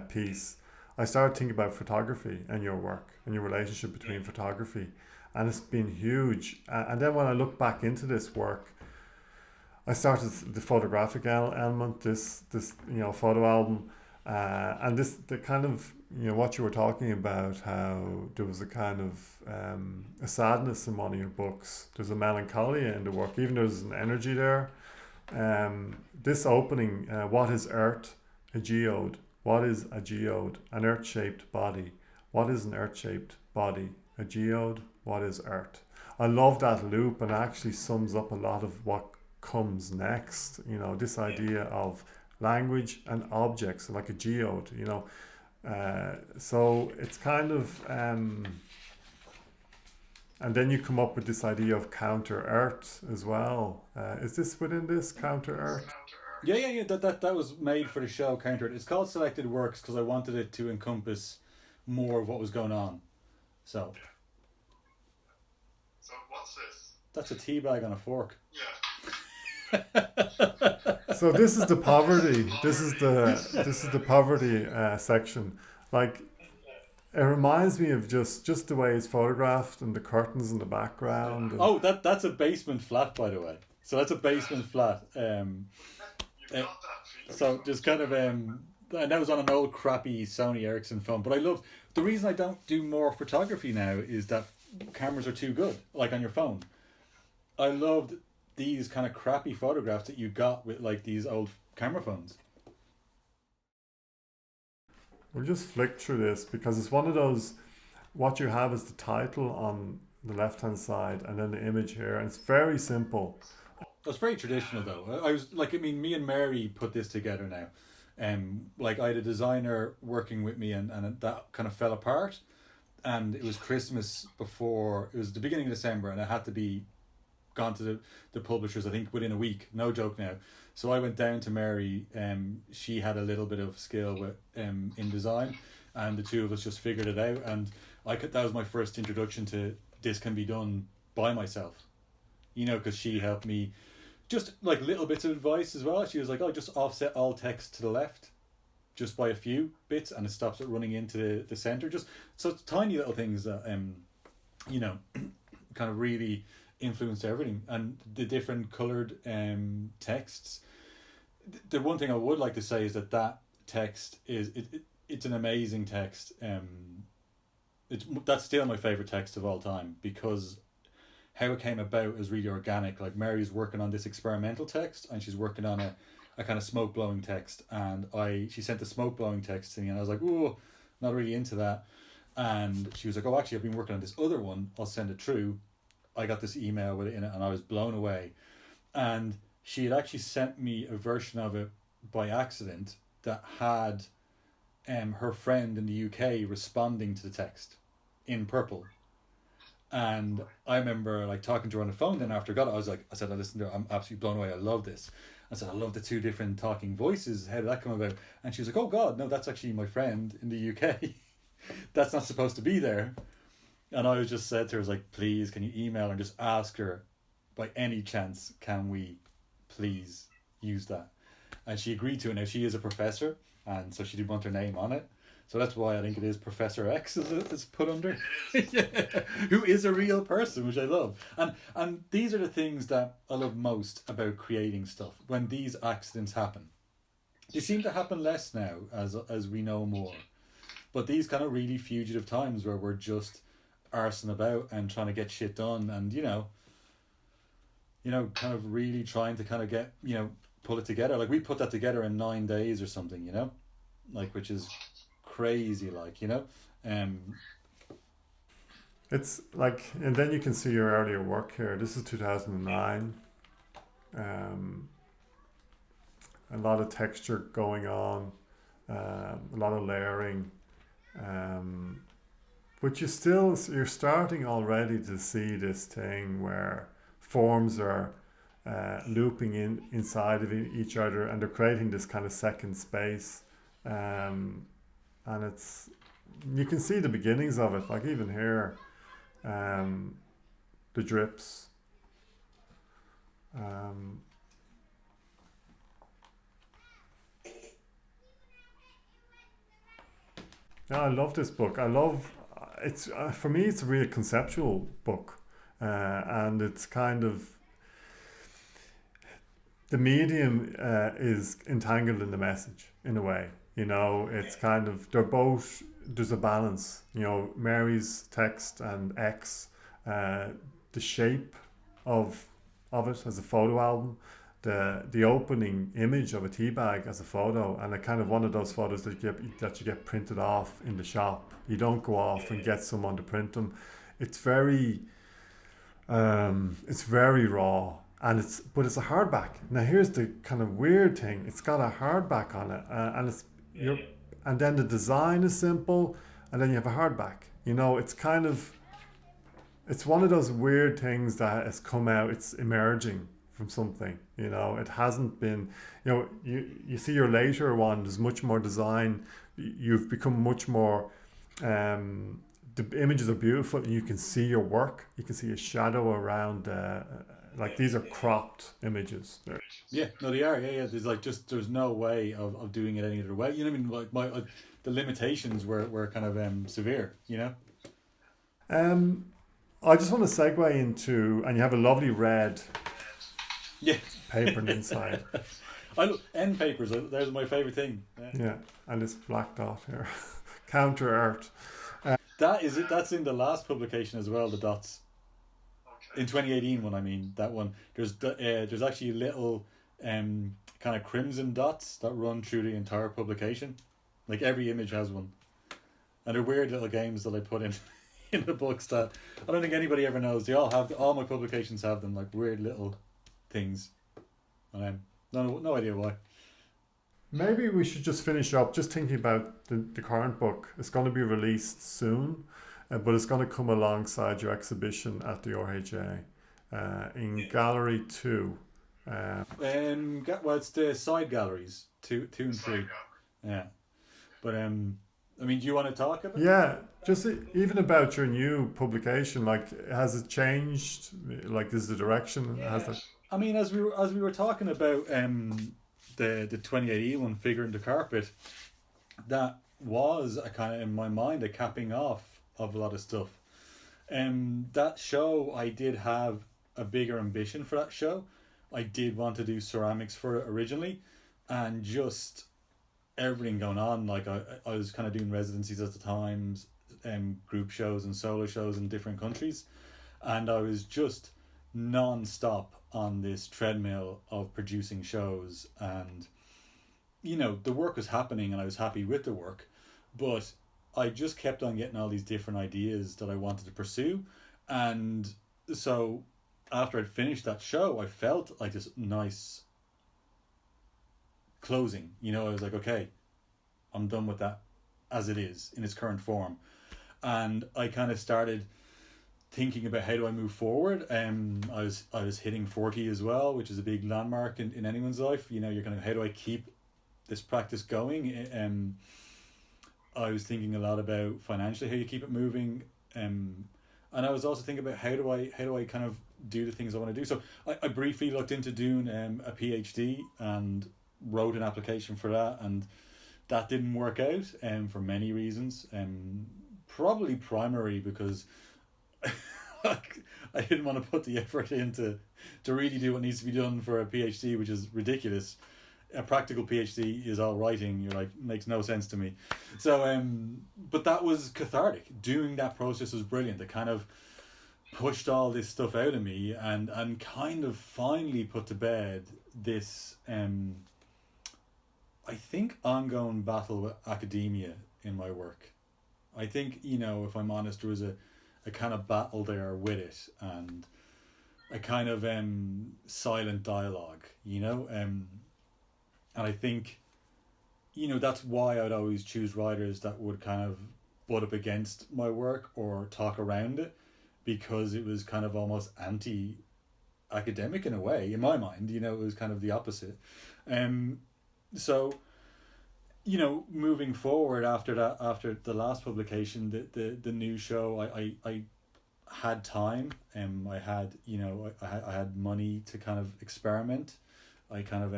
piece, I started thinking about photography and your work and your relationship between photography, and it's been huge. And then when I look back into this work, I started the photographic element, this photo album, and the kind of what you were talking about, how there was a kind of a sadness in one of your books. There's a melancholia in the work, even though there's an energy there. This opening, what is Earth? A geode. What is a geode? An earth-shaped body. What is an earth-shaped body? A geode. What is Earth? I love that loop, and actually sums up a lot of what comes next. This idea of language and objects, like a geode. So it's kind of, and then you come up with this idea of counter Earth as well. Is this within this counter Earth? Yeah. That was made for the show Counter It. It's called Selected Works because I wanted it to encompass more of what was going on. So. So what's this? That's a tea bag on a fork. Yeah. So this is the poverty. This is the poverty section. Like, it reminds me of just the way it's photographed and the curtains in the background. Oh, that's a basement flat, by the way. So that's a basement flat. So there's kind of and that was on an old crappy Sony Ericsson phone. But I love the reason I don't do more photography now is that cameras are too good, like on your phone. I loved these kind of crappy photographs that you got with like these old camera phones. We'll just flick through this because it's one of those. What you have is the title on the left hand side and then the image here, and it's very simple. It's very traditional though. I was like, me and Mary put this together now. Like I had a designer working with me and that kind of fell apart, and it was Christmas before, it was the beginning of December, and it had to be gone to the publishers, I think within a week, no joke now. So I went down to Mary, she had a little bit of skill with in design, and the two of us just figured it out, and that was my first introduction to this can be done by myself, because she helped me just like little bits of advice as well. She was like, "Oh, just offset all text to the left just by a few bits and it stops it running into the center." Just so it's tiny little things that kind of really influenced everything, and the different colored texts. The one thing I would like to say is that text it's an amazing text. That's still my favorite text of all time because how it came about is really organic. Like Mary's working on this experimental text and she's working on a kind of smoke blowing text, and she sent the smoke blowing text to me and I was like, "Ooh, not really into that." And she was like, "Oh, actually I've been working on this other one, I'll send it through." I got this email with it in it and I was blown away. And she had actually sent me a version of it by accident that had her friend in the UK responding to the text in purple. And I remember like talking to her on the phone. Then after I got it, I said, listen to her, I'm absolutely blown away. I love this. I said, I love the two different talking voices. How did that come about? And she was like, oh God, no, that's actually my friend in the UK. That's not supposed to be there. And I was just said to her, I was like, please, can you email her and just ask her, by any chance, can we please use that? And she agreed to it. Now she is a professor, and so she did want her name on it. So that's why I think it is Professor X is put under. Yeah. Who is a real person, which I love. And these are the things that I love most about creating stuff, when these accidents happen. They seem to happen less now as we know more. But these kind of really fugitive times where we're just arsing about and trying to get shit done, and kind of really trying to kind of get, pull it together. Like we put that together in 9 days or something, like, which is crazy, like, It's like, and then you can see your earlier work here. This is 2009. A lot of texture going on, a lot of layering, but you're starting already to see this thing where forms are looping inside of each other, and they're creating this kind of second space, and you can see the beginnings of it, like even here, the drips. Yeah, I love this book. It's for me, it's a real conceptual book, and it's kind of, the medium is entangled in the message in a way. It's kind of, there's a balance. Mary's text and X, the shape of it as a photo album, the opening image of a tea bag as a photo, and a kind of one of those photos that you get printed off in the shop. You don't go off and get someone to print them. It's very raw, and but it's a hardback. Now here's the kind of weird thing: it's got a hardback on it, and then the design is simple, and then you have a hardback. It's kind of, it's one of those weird things that has come out. It's emerging from something. It hasn't been. You see your later one. There's much more design. You've become much more. The images are beautiful, and you can see your work. You can see a shadow around. Like these are cropped images. Yeah, no, they are. Yeah. There's no way of doing it any other way. You know what I mean? Like the limitations were kind of severe. I just want to segue into, and you have a lovely red. Yeah. Paper inside. I look, end papers. There's my favorite thing. Yeah, and this black dot here, counter art. That is it. That's in the last publication as well. The dots. In 2018, when I mean that one, there's actually little kind of crimson dots that run through the entire publication. Like every image has one, and they're weird little games that I put in the books that I don't think anybody ever knows. They all my publications have them, like weird little things, and no idea why. Maybe we should just finish up just thinking about the current book. It's going to be released soon, but it's going to come alongside your exhibition at the RHA in Gallery 2. Well, it's the side galleries 2 and 3. Yeah, but I mean, do you want to talk about? Yeah, just even about your new publication. Like, has it changed? Like, is the direction? Yeah. Has it? I mean, as we were talking about the 2018 one, Figure in the Carpet, that was a kind of, in my mind, a capping off of a lot of stuff. That show, I did have a bigger ambition for that show. I did want to do ceramics for it originally, and just everything going on. Like I was kind of doing residencies at the times, group shows and solo shows in different countries, and I was just non-stop on this treadmill of producing shows, and the work was happening and I was happy with the work, but I just kept on getting all these different ideas that I wanted to pursue. And so after I'd finished that show, I felt like this nice closing. I was like, okay, I'm done with that as it is in its current form. And I kind of started thinking about how do I move forward. I was hitting 40 as well, which is a big landmark in anyone's life. You know, you're kind of, how do I keep this practice going? I was thinking a lot about financially how you keep it moving. And I was also thinking about how do I kind of do the things I want to do. So I briefly looked into doing a PhD and wrote an application for that, and that didn't work out for many reasons. Probably primary because I didn't want to put the effort into to really do what needs to be done for a PhD, which is ridiculous. A practical PhD is all writing. You're like, makes no sense to me. So but that was cathartic. Doing that process was brilliant. It kind of pushed all this stuff out of me and kind of finally put to bed this I think ongoing battle with academia in my work. I think, you know, if I'm honest, there was a kind of battle there with it, and a kind of silent dialogue, you know. And I think, you know, that's why I'd always choose writers that would kind of butt up against my work or talk around it, because it was kind of almost anti-academic in a way, in my mind. You know, it was kind of the opposite. So, you know, moving forward after the last publication, the new show, I had time, I had, you know, I had money to kind of experiment. I kind of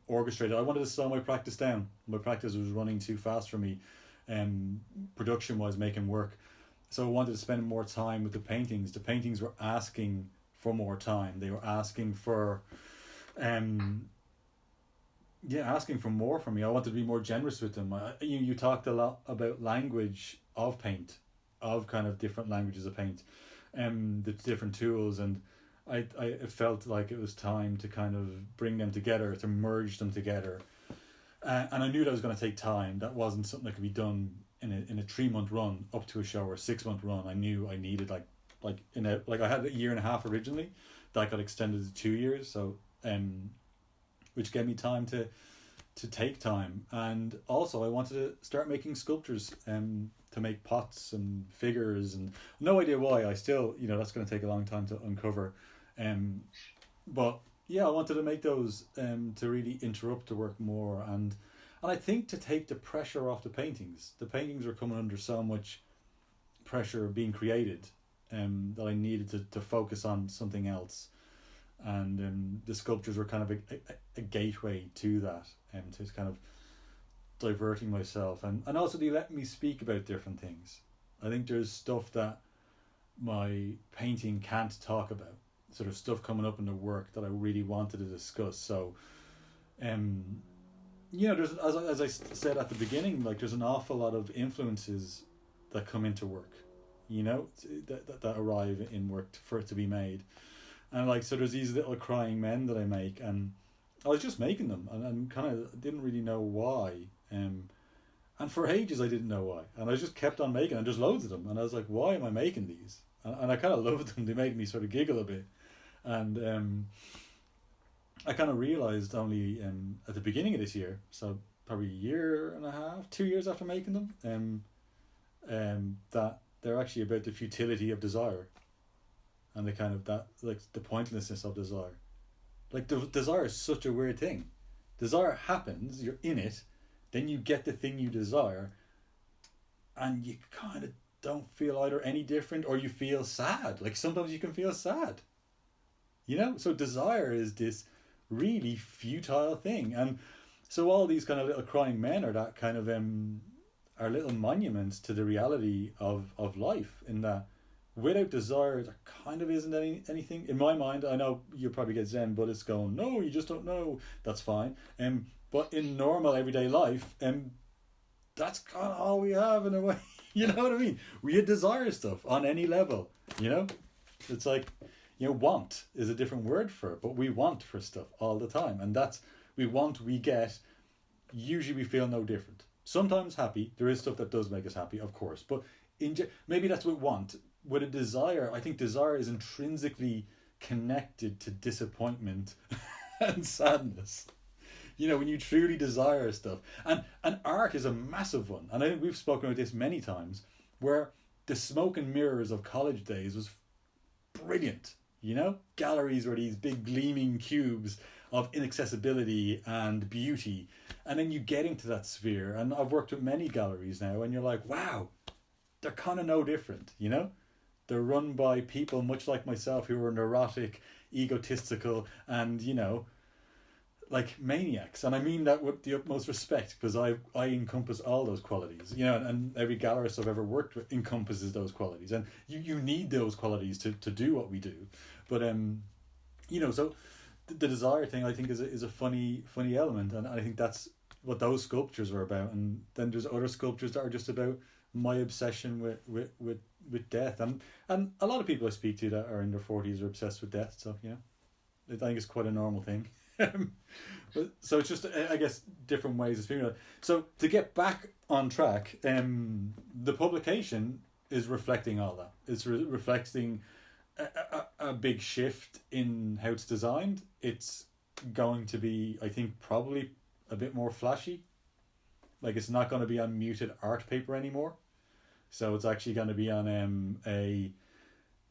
orchestrated. I wanted to slow my practice down. My practice was running too fast for me, production was making work. So I wanted to spend more time with the paintings. The paintings were asking for more time. They were asking for asking for more from me. I wanted to be more generous with them. You talked a lot about language of paint, of kind of different languages of paint, the different tools, and I felt like it was time to kind of bring them together, to merge them together, and I knew that was going to take time. That wasn't something that could be done in a 3-month run up to a show, or a 6-month run. I knew I needed I had a year and a half originally, that got extended to 2 years. So which gave me time to take time. And also I wanted to start making sculptures, to make pots and figures, and no idea why. I still, you know, that's going to take a long time to uncover. But yeah, I wanted to make those to really interrupt the work more, and I think to take the pressure off the paintings. The paintings were coming under so much pressure being created, that I needed to focus on something else. And the sculptures were kind of a gateway to that, to kind of diverting myself, and also they let me speak about different things. I think there's stuff that my painting can't talk about, so there's stuff coming up in the work that I really wanted to discuss. So you know, there's, as I said at the beginning, like, there's an awful lot of influences that come into work, you know, that arrive in work for it to be made. And like, so there's these little crying men that I make, and I was just making them, and kind of didn't really know why. And for ages I didn't know why. And I just kept on making, and just loads of them. And I was like, why am I making these? And I kind of loved them. They made me sort of giggle a bit. And I kind of realized only at the beginning of this year, so probably 1.5 years, 2 years after making them, that they're actually about the futility of desire. And the kind of that, like, the pointlessness of desire. Like, desire is such a weird thing. Desire happens, you're in it, then you get the thing you desire, and you kind of don't feel either any different, or you feel sad. Like, sometimes you can feel sad, you know? So desire is this really futile thing. And so all these kind of little crying men are that kind of are little monuments to the reality of life, in that without desire there kind of isn't anything. In my mind, I know you'll probably get Zen Buddhists going, no, you just don't know. That's fine. But in normal everyday life, that's kind of all we have in a way. You know what I mean? We desire stuff on any level, you know? It's like, you know, want is a different word for it, but we want for stuff all the time. And that's, we want, we get, usually we feel no different. Sometimes happy. There is stuff that does make us happy, of course. But maybe that's what want. With a desire, I think desire is intrinsically connected to disappointment and sadness. You know, when you truly desire stuff. And art is a massive one. And I think we've spoken about this many times, where the smoke and mirrors of college days was brilliant. You know, galleries were these big gleaming cubes of inaccessibility and beauty. And then you get into that sphere, and I've worked with many galleries now, and you're like, wow, they're kind of no different, you know? They're run by people much like myself who are neurotic, egotistical, and, you know, like maniacs. And I mean that with the utmost respect, because I encompass all those qualities, you know, and every gallerist I've ever worked with encompasses those qualities. And you need those qualities to do what we do. But, you know, so the desire thing, I think, is a funny element. And I think that's what those sculptures are about. And then there's other sculptures that are just about my obsession with death. And a lot of people I speak to that are in their 40s are obsessed with death. So, you know, I think it's quite a normal thing. But so it's just, I guess, different ways of speaking about it. So to get back on track, the publication is reflecting all that. It's reflecting a big shift in how it's designed. It's going to be, I think, probably a bit more flashy. Like, it's not going to be on muted art paper anymore. So it's actually going to be on a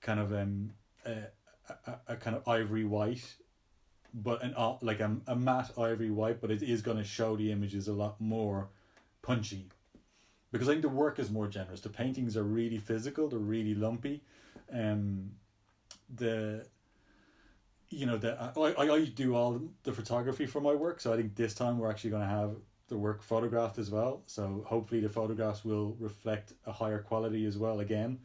kind of a kind of ivory white, but like a matte ivory white, but it is going to show the images a lot more punchy, because I think the work is more generous. The paintings are really physical, they're really lumpy. I do all the photography for my work, so I think this time we're actually going to have the work photographed as well. So hopefully the photographs will reflect a higher quality as well again.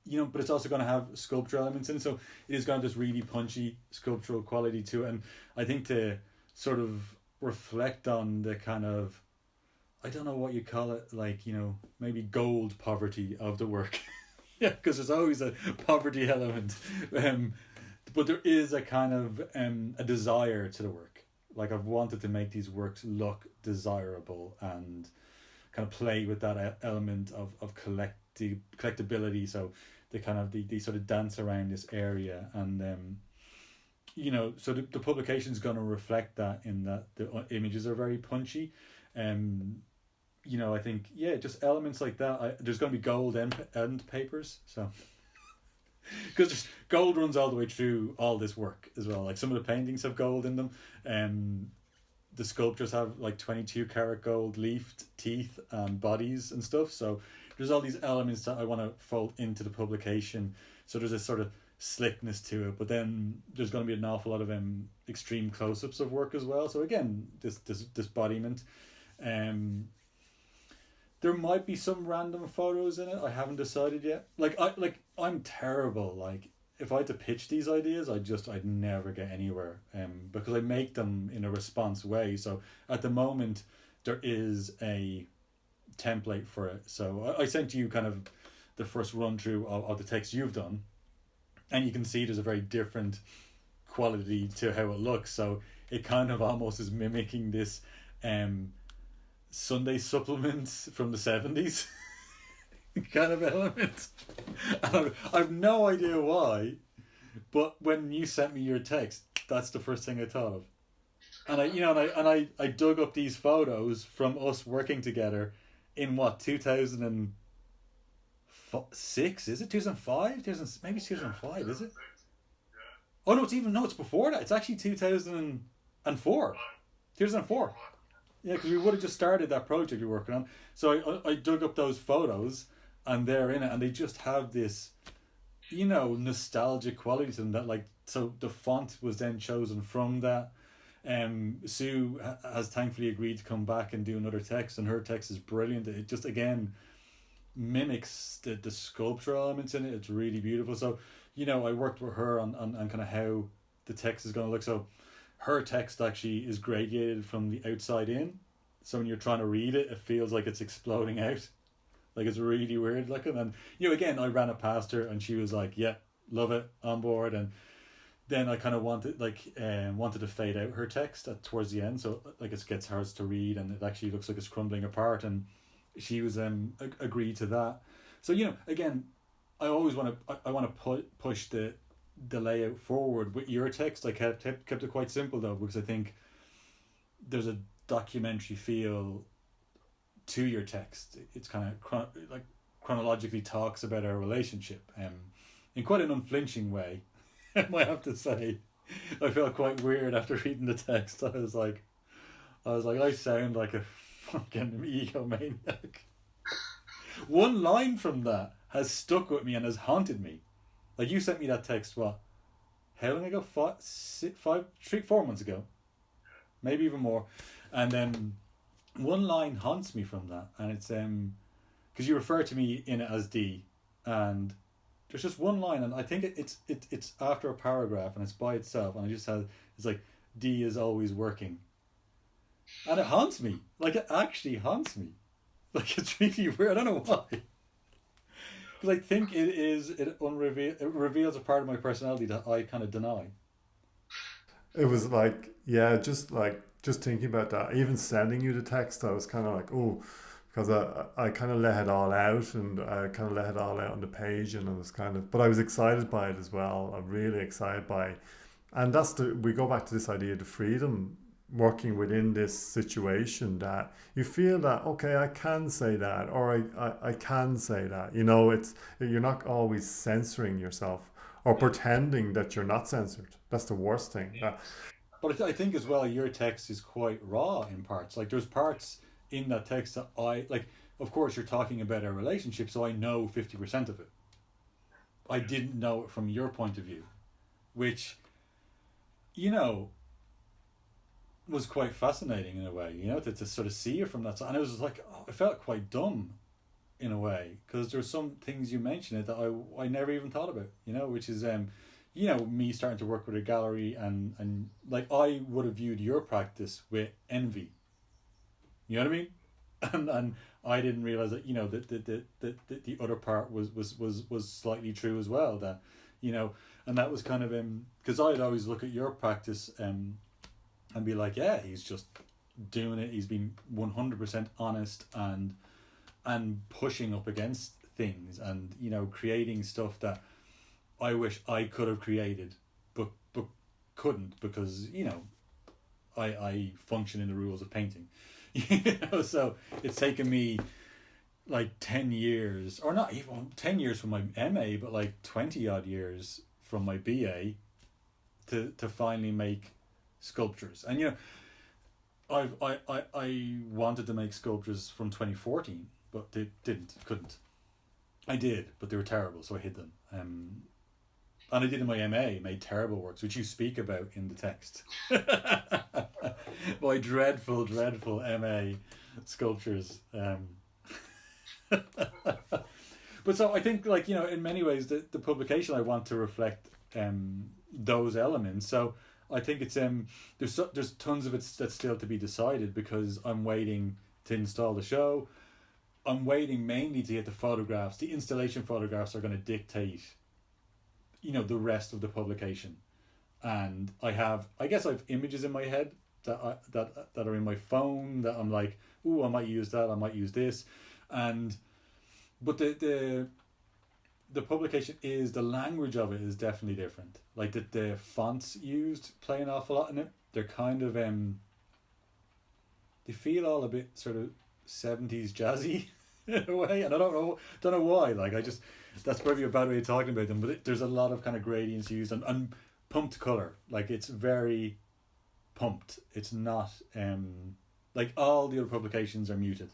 You know, but it's also going to have sculptural elements in it, so it is going to have this really punchy sculptural quality to it. And I think to sort of reflect on the kind of, I don't know what you call it, like, you know, maybe gold poverty of the work. Yeah, because there's always a poverty element. But there is a kind of a desire to the work. Like, I've wanted to make these works look desirable and kind of play with that element of collectability. So they kind of they sort of dance around this area, and you know, so the publication is going to reflect that, in that the images are very punchy. You know, I think, yeah, just elements like that. There's going to be gold end papers, so because gold runs all the way through all this work as well. Like, some of the paintings have gold in them. The sculptures have like 22 karat gold leafed teeth and bodies and stuff. So there's all these elements that I want to fold into the publication. So there's a sort of slickness to it, but then there's going to be an awful lot of extreme close-ups of work as well. So again, this embodiment. There might be some random photos in it. I haven't decided yet. I'm terrible. Like, if I had to pitch these ideas, I'd never get anywhere. Because I make them in a response way. So at the moment, there is a template for it. So I sent you kind of the first run through of the text you've done, and you can see there's a very different quality to how it looks. So it kind of almost is mimicking this Sunday supplements from the 70s kind of element. I've no idea why, but when you sent me your text, that's the first thing I thought of. And I dug up these photos from us working together in 2006, is it? 2005? Maybe 2005, is it? Oh no, it's before that. It's actually 2004. 2004. Yeah, because we would have just started that project we were working on. So I dug up those photos, and they're in it, and they just have this, you know, nostalgic quality to them. That, like, so the font was then chosen from that. Sue has thankfully agreed to come back and do another text, and her text is brilliant. It just, again, mimics the sculptural elements in it. It's really beautiful. So, you know, I worked with her on kind of how the text is going to look. So her text actually is gradiated from the outside in. So when you're trying to read it, it feels like it's exploding out. Like, it's really weird looking. And, you know, again, I ran it past her, and she was like, yeah, love it, on board. And then I kind of wanted to fade out her text towards the end, so like it gets hers to read, and it actually looks like it's crumbling apart. And she was agreed to that. So, you know, again, I always want to push the layout forward with your text. I kept it quite simple though, because I think there's a documentary feel to your text. It's kind of chronologically talks about our relationship. in quite an unflinching way. I might have to say, I felt quite weird after reading the text. I was like, I sound like a fucking egomaniac. One line from that has stuck with me and has haunted me. Like, you sent me that text, what? How long ago? 4 months ago, maybe even more. And one line haunts me from that, and it's because you refer to me in it as D, and there's just one line, and I think it's after a paragraph, and it's by itself, and it just has, it's like, D is always working, and it haunts me. Like, it actually haunts me. Like, it's really weird. I don't know why. Because I think it reveals a part of my personality that I kind of deny. It was like, yeah, just thinking about that, even sending you the text, I was kind of like, oh, because I kind of let it all out, and I kind of let it all out on the page, and I was kind of, but I was excited by it as well. I'm really excited by it. And we go back to this idea of the freedom working within this situation, that you feel that, okay, I can say that, or I can say that, you're not always censoring yourself or pretending that you're not censored. That's the worst thing. But I think as well, your text is quite raw in parts. Like, there's parts in that text that of course you're talking about a relationship, so I know 50% of it. I didn't know it from your point of view, which, was quite fascinating in a way, to sort of see it from that side. And it was like, I felt quite dumb in a way, because there's some things you mentioned that I never even thought about, which is me starting to work with a gallery, and like, I would have viewed your practice with envy, you know what I mean? And I didn't realize that, that the other part was slightly true as well, that, and that was kind of because I'd always look at your practice and be like, yeah, he's just doing it. He's been 100% honest and pushing up against things, and creating stuff that I wish I could have created, but couldn't, because I function in the rules of painting. So it's taken me like 10 years, or not even 10 years from my MA, but like 20 odd years from my BA to finally make sculptures. And I wanted to make sculptures from 2014, but they couldn't. I did, but they were terrible, so I hid them. And I did in my MA, made terrible works, which you speak about in the text. My dreadful MA sculptures. But so I think, like, in many ways, the publication, I want to reflect those elements. So I think it's there's tons of it that's still to be decided, because I'm waiting to install the show. I'm waiting mainly to get the photographs. The installation photographs are going to dictate, the rest of the publication. And I have images in my head that are in my phone that I'm like, ooh, I might use that. I might use this, but the publication is, the language of it is definitely different. Like, the fonts used play an awful lot in it. They're kind of they feel all a bit sort of 70s jazzy in a way, and I don't know why. Like, that's probably a bad way of talking about them, but there's a lot of kind of gradients used, and pumped color. Like, it's very pumped. It's not like all the other publications are muted,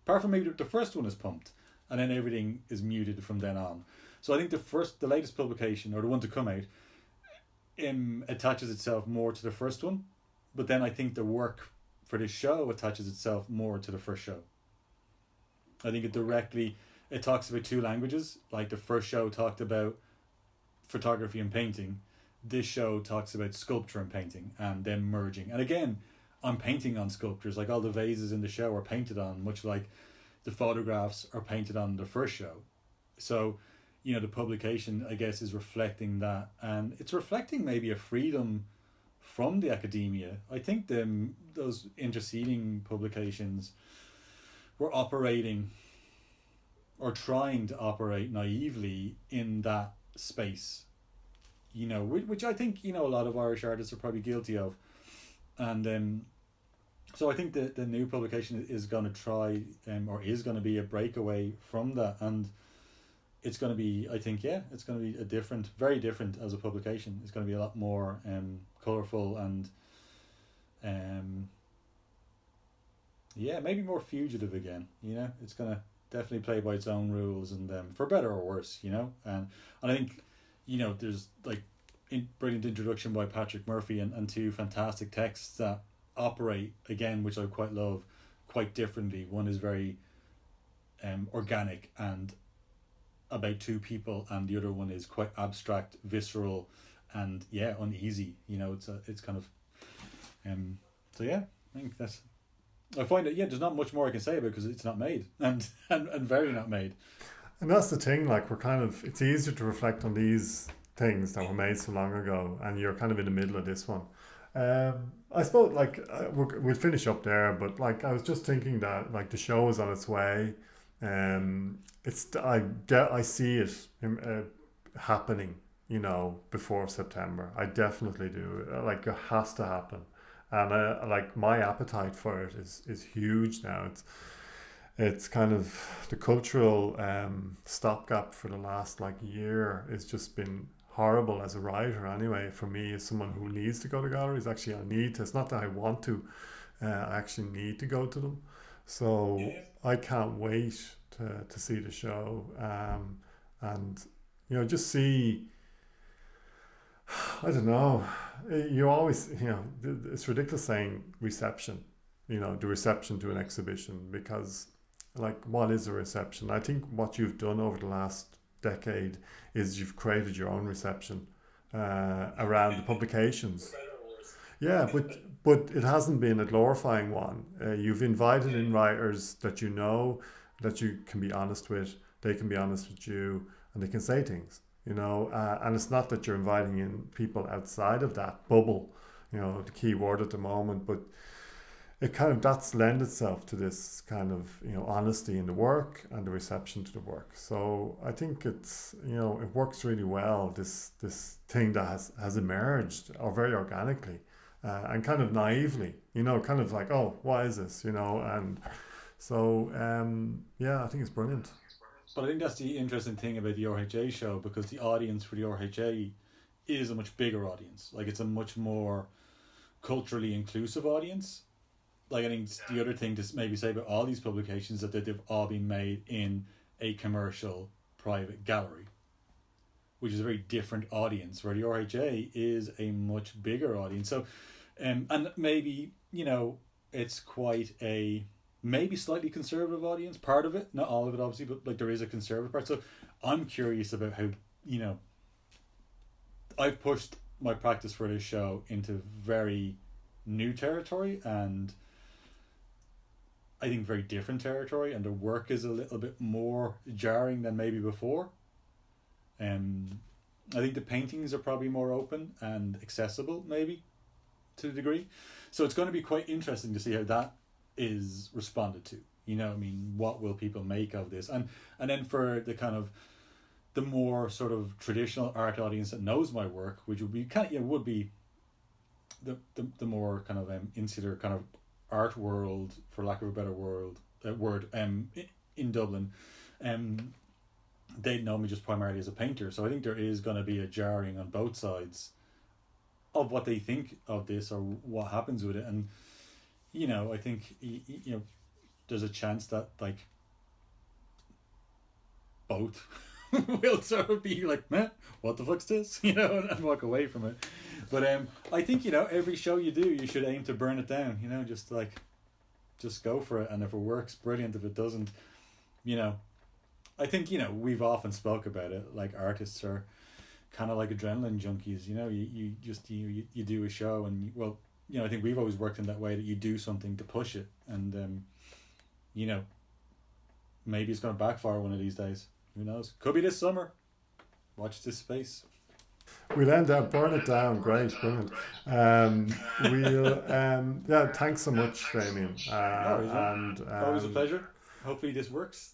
apart from maybe the first one is pumped, and then everything is muted from then on. So I think the latest publication, or the one to come out, attaches itself more to the first one, but then I think the work for this show attaches itself more to the first show. I think it talks about two languages. Like, the first show talked about photography and painting. This show talks about sculpture and painting, and them merging. And again, I'm painting on sculptures. Like, all the vases in the show are painted on, much like the photographs are painted on the first show. So, the publication, I guess, is reflecting that, and it's reflecting maybe a freedom from the academia. I think those interceding publications were operating, or trying to operate naively in that space, which I think, a lot of Irish artists are probably guilty of. And so I think the new publication is going to try, or is going to be a breakaway from that. And it's going to be, I think, it's going to be very different as a publication. It's going to be a lot more colourful and maybe more fugitive again. It's going to definitely play by its own rules, and for better or worse, and I think, there's like brilliant introduction by Patrick Murphy and two fantastic texts that operate again, which I quite love, quite differently. One is very organic and about two people, and the other one is quite abstract, visceral, and uneasy. It's kind of I think that's. I find that there's not much more I can say about it because it's not made and very not made. And that's the thing. Like it's easier to reflect on these things that were made so long ago, and you're kind of in the middle of this one. I suppose we'll finish up there, but I was just thinking that the show is on its way. I see it happening, before September. I definitely do. It has to happen, and my appetite for it is huge now. It's kind of the cultural stopgap for the last year. It's just been horrible as a writer anyway. For me, as someone who needs to go to galleries, actually I need to. It's not that I want to. I actually need to go to them. So I can't wait to see the show, and just see. I don't know. You always, it's ridiculous saying reception. The reception to an exhibition, because what is a reception? I think what you've done over the last decade is you've created your own reception around the publications. Yeah, but it hasn't been a glorifying one. You've invited in writers that that you can be honest with, they can be honest with you, and they can say things, and it's not that you're inviting in people outside of that bubble, the key word at the moment, but it that's lend itself to this kind of, honesty in the work and the reception to the work. So I think it's, it works really well, this thing that has emerged, or very organically, and kind of naively, kind of oh, what is this, and so, I think it's brilliant. But I think that's the interesting thing about the RHA show, because the audience for the RHA is a much bigger audience. It's a much more culturally inclusive audience. I think the other thing to maybe say about all these publications that they've all been made in a commercial private gallery, which is a very different audience, where the RHA is a much bigger audience. So, and maybe, it's quite a maybe slightly conservative audience, part of it, not all of it obviously, but there is a conservative part. So I'm curious about how, I've pushed my practice for this show into very new territory, and I think very different territory, and the work is a little bit more jarring than maybe before. I think the paintings are probably more open and accessible, maybe, to a degree. So it's going to be quite interesting to see how that is responded to. What will people make of this? And then for the kind of the more sort of traditional art audience that knows my work, which would be would be the more kind of insular kind of art world, for lack of a better word, in Dublin, they'd know me just primarily as a painter. So I think there is going to be a jarring on both sides of what they think of this or what happens with it. And I think there's a chance that both will sort of be meh, what the fuck's this, and walk away from it. But I think every show you do, you should aim to burn it down. Just go for it, and if it works, brilliant. If it doesn't, I think we've often spoke about it. Artists are kind of like adrenaline junkies. You do a show, and I think we've always worked in that way, that you do something to push it, and maybe it's going to backfire one of these days. Who knows? Could be this summer. Watch this space. We'll end up, burn it down. Great, brilliant. Thanks so much, Damien. Always a pleasure. Hopefully this works.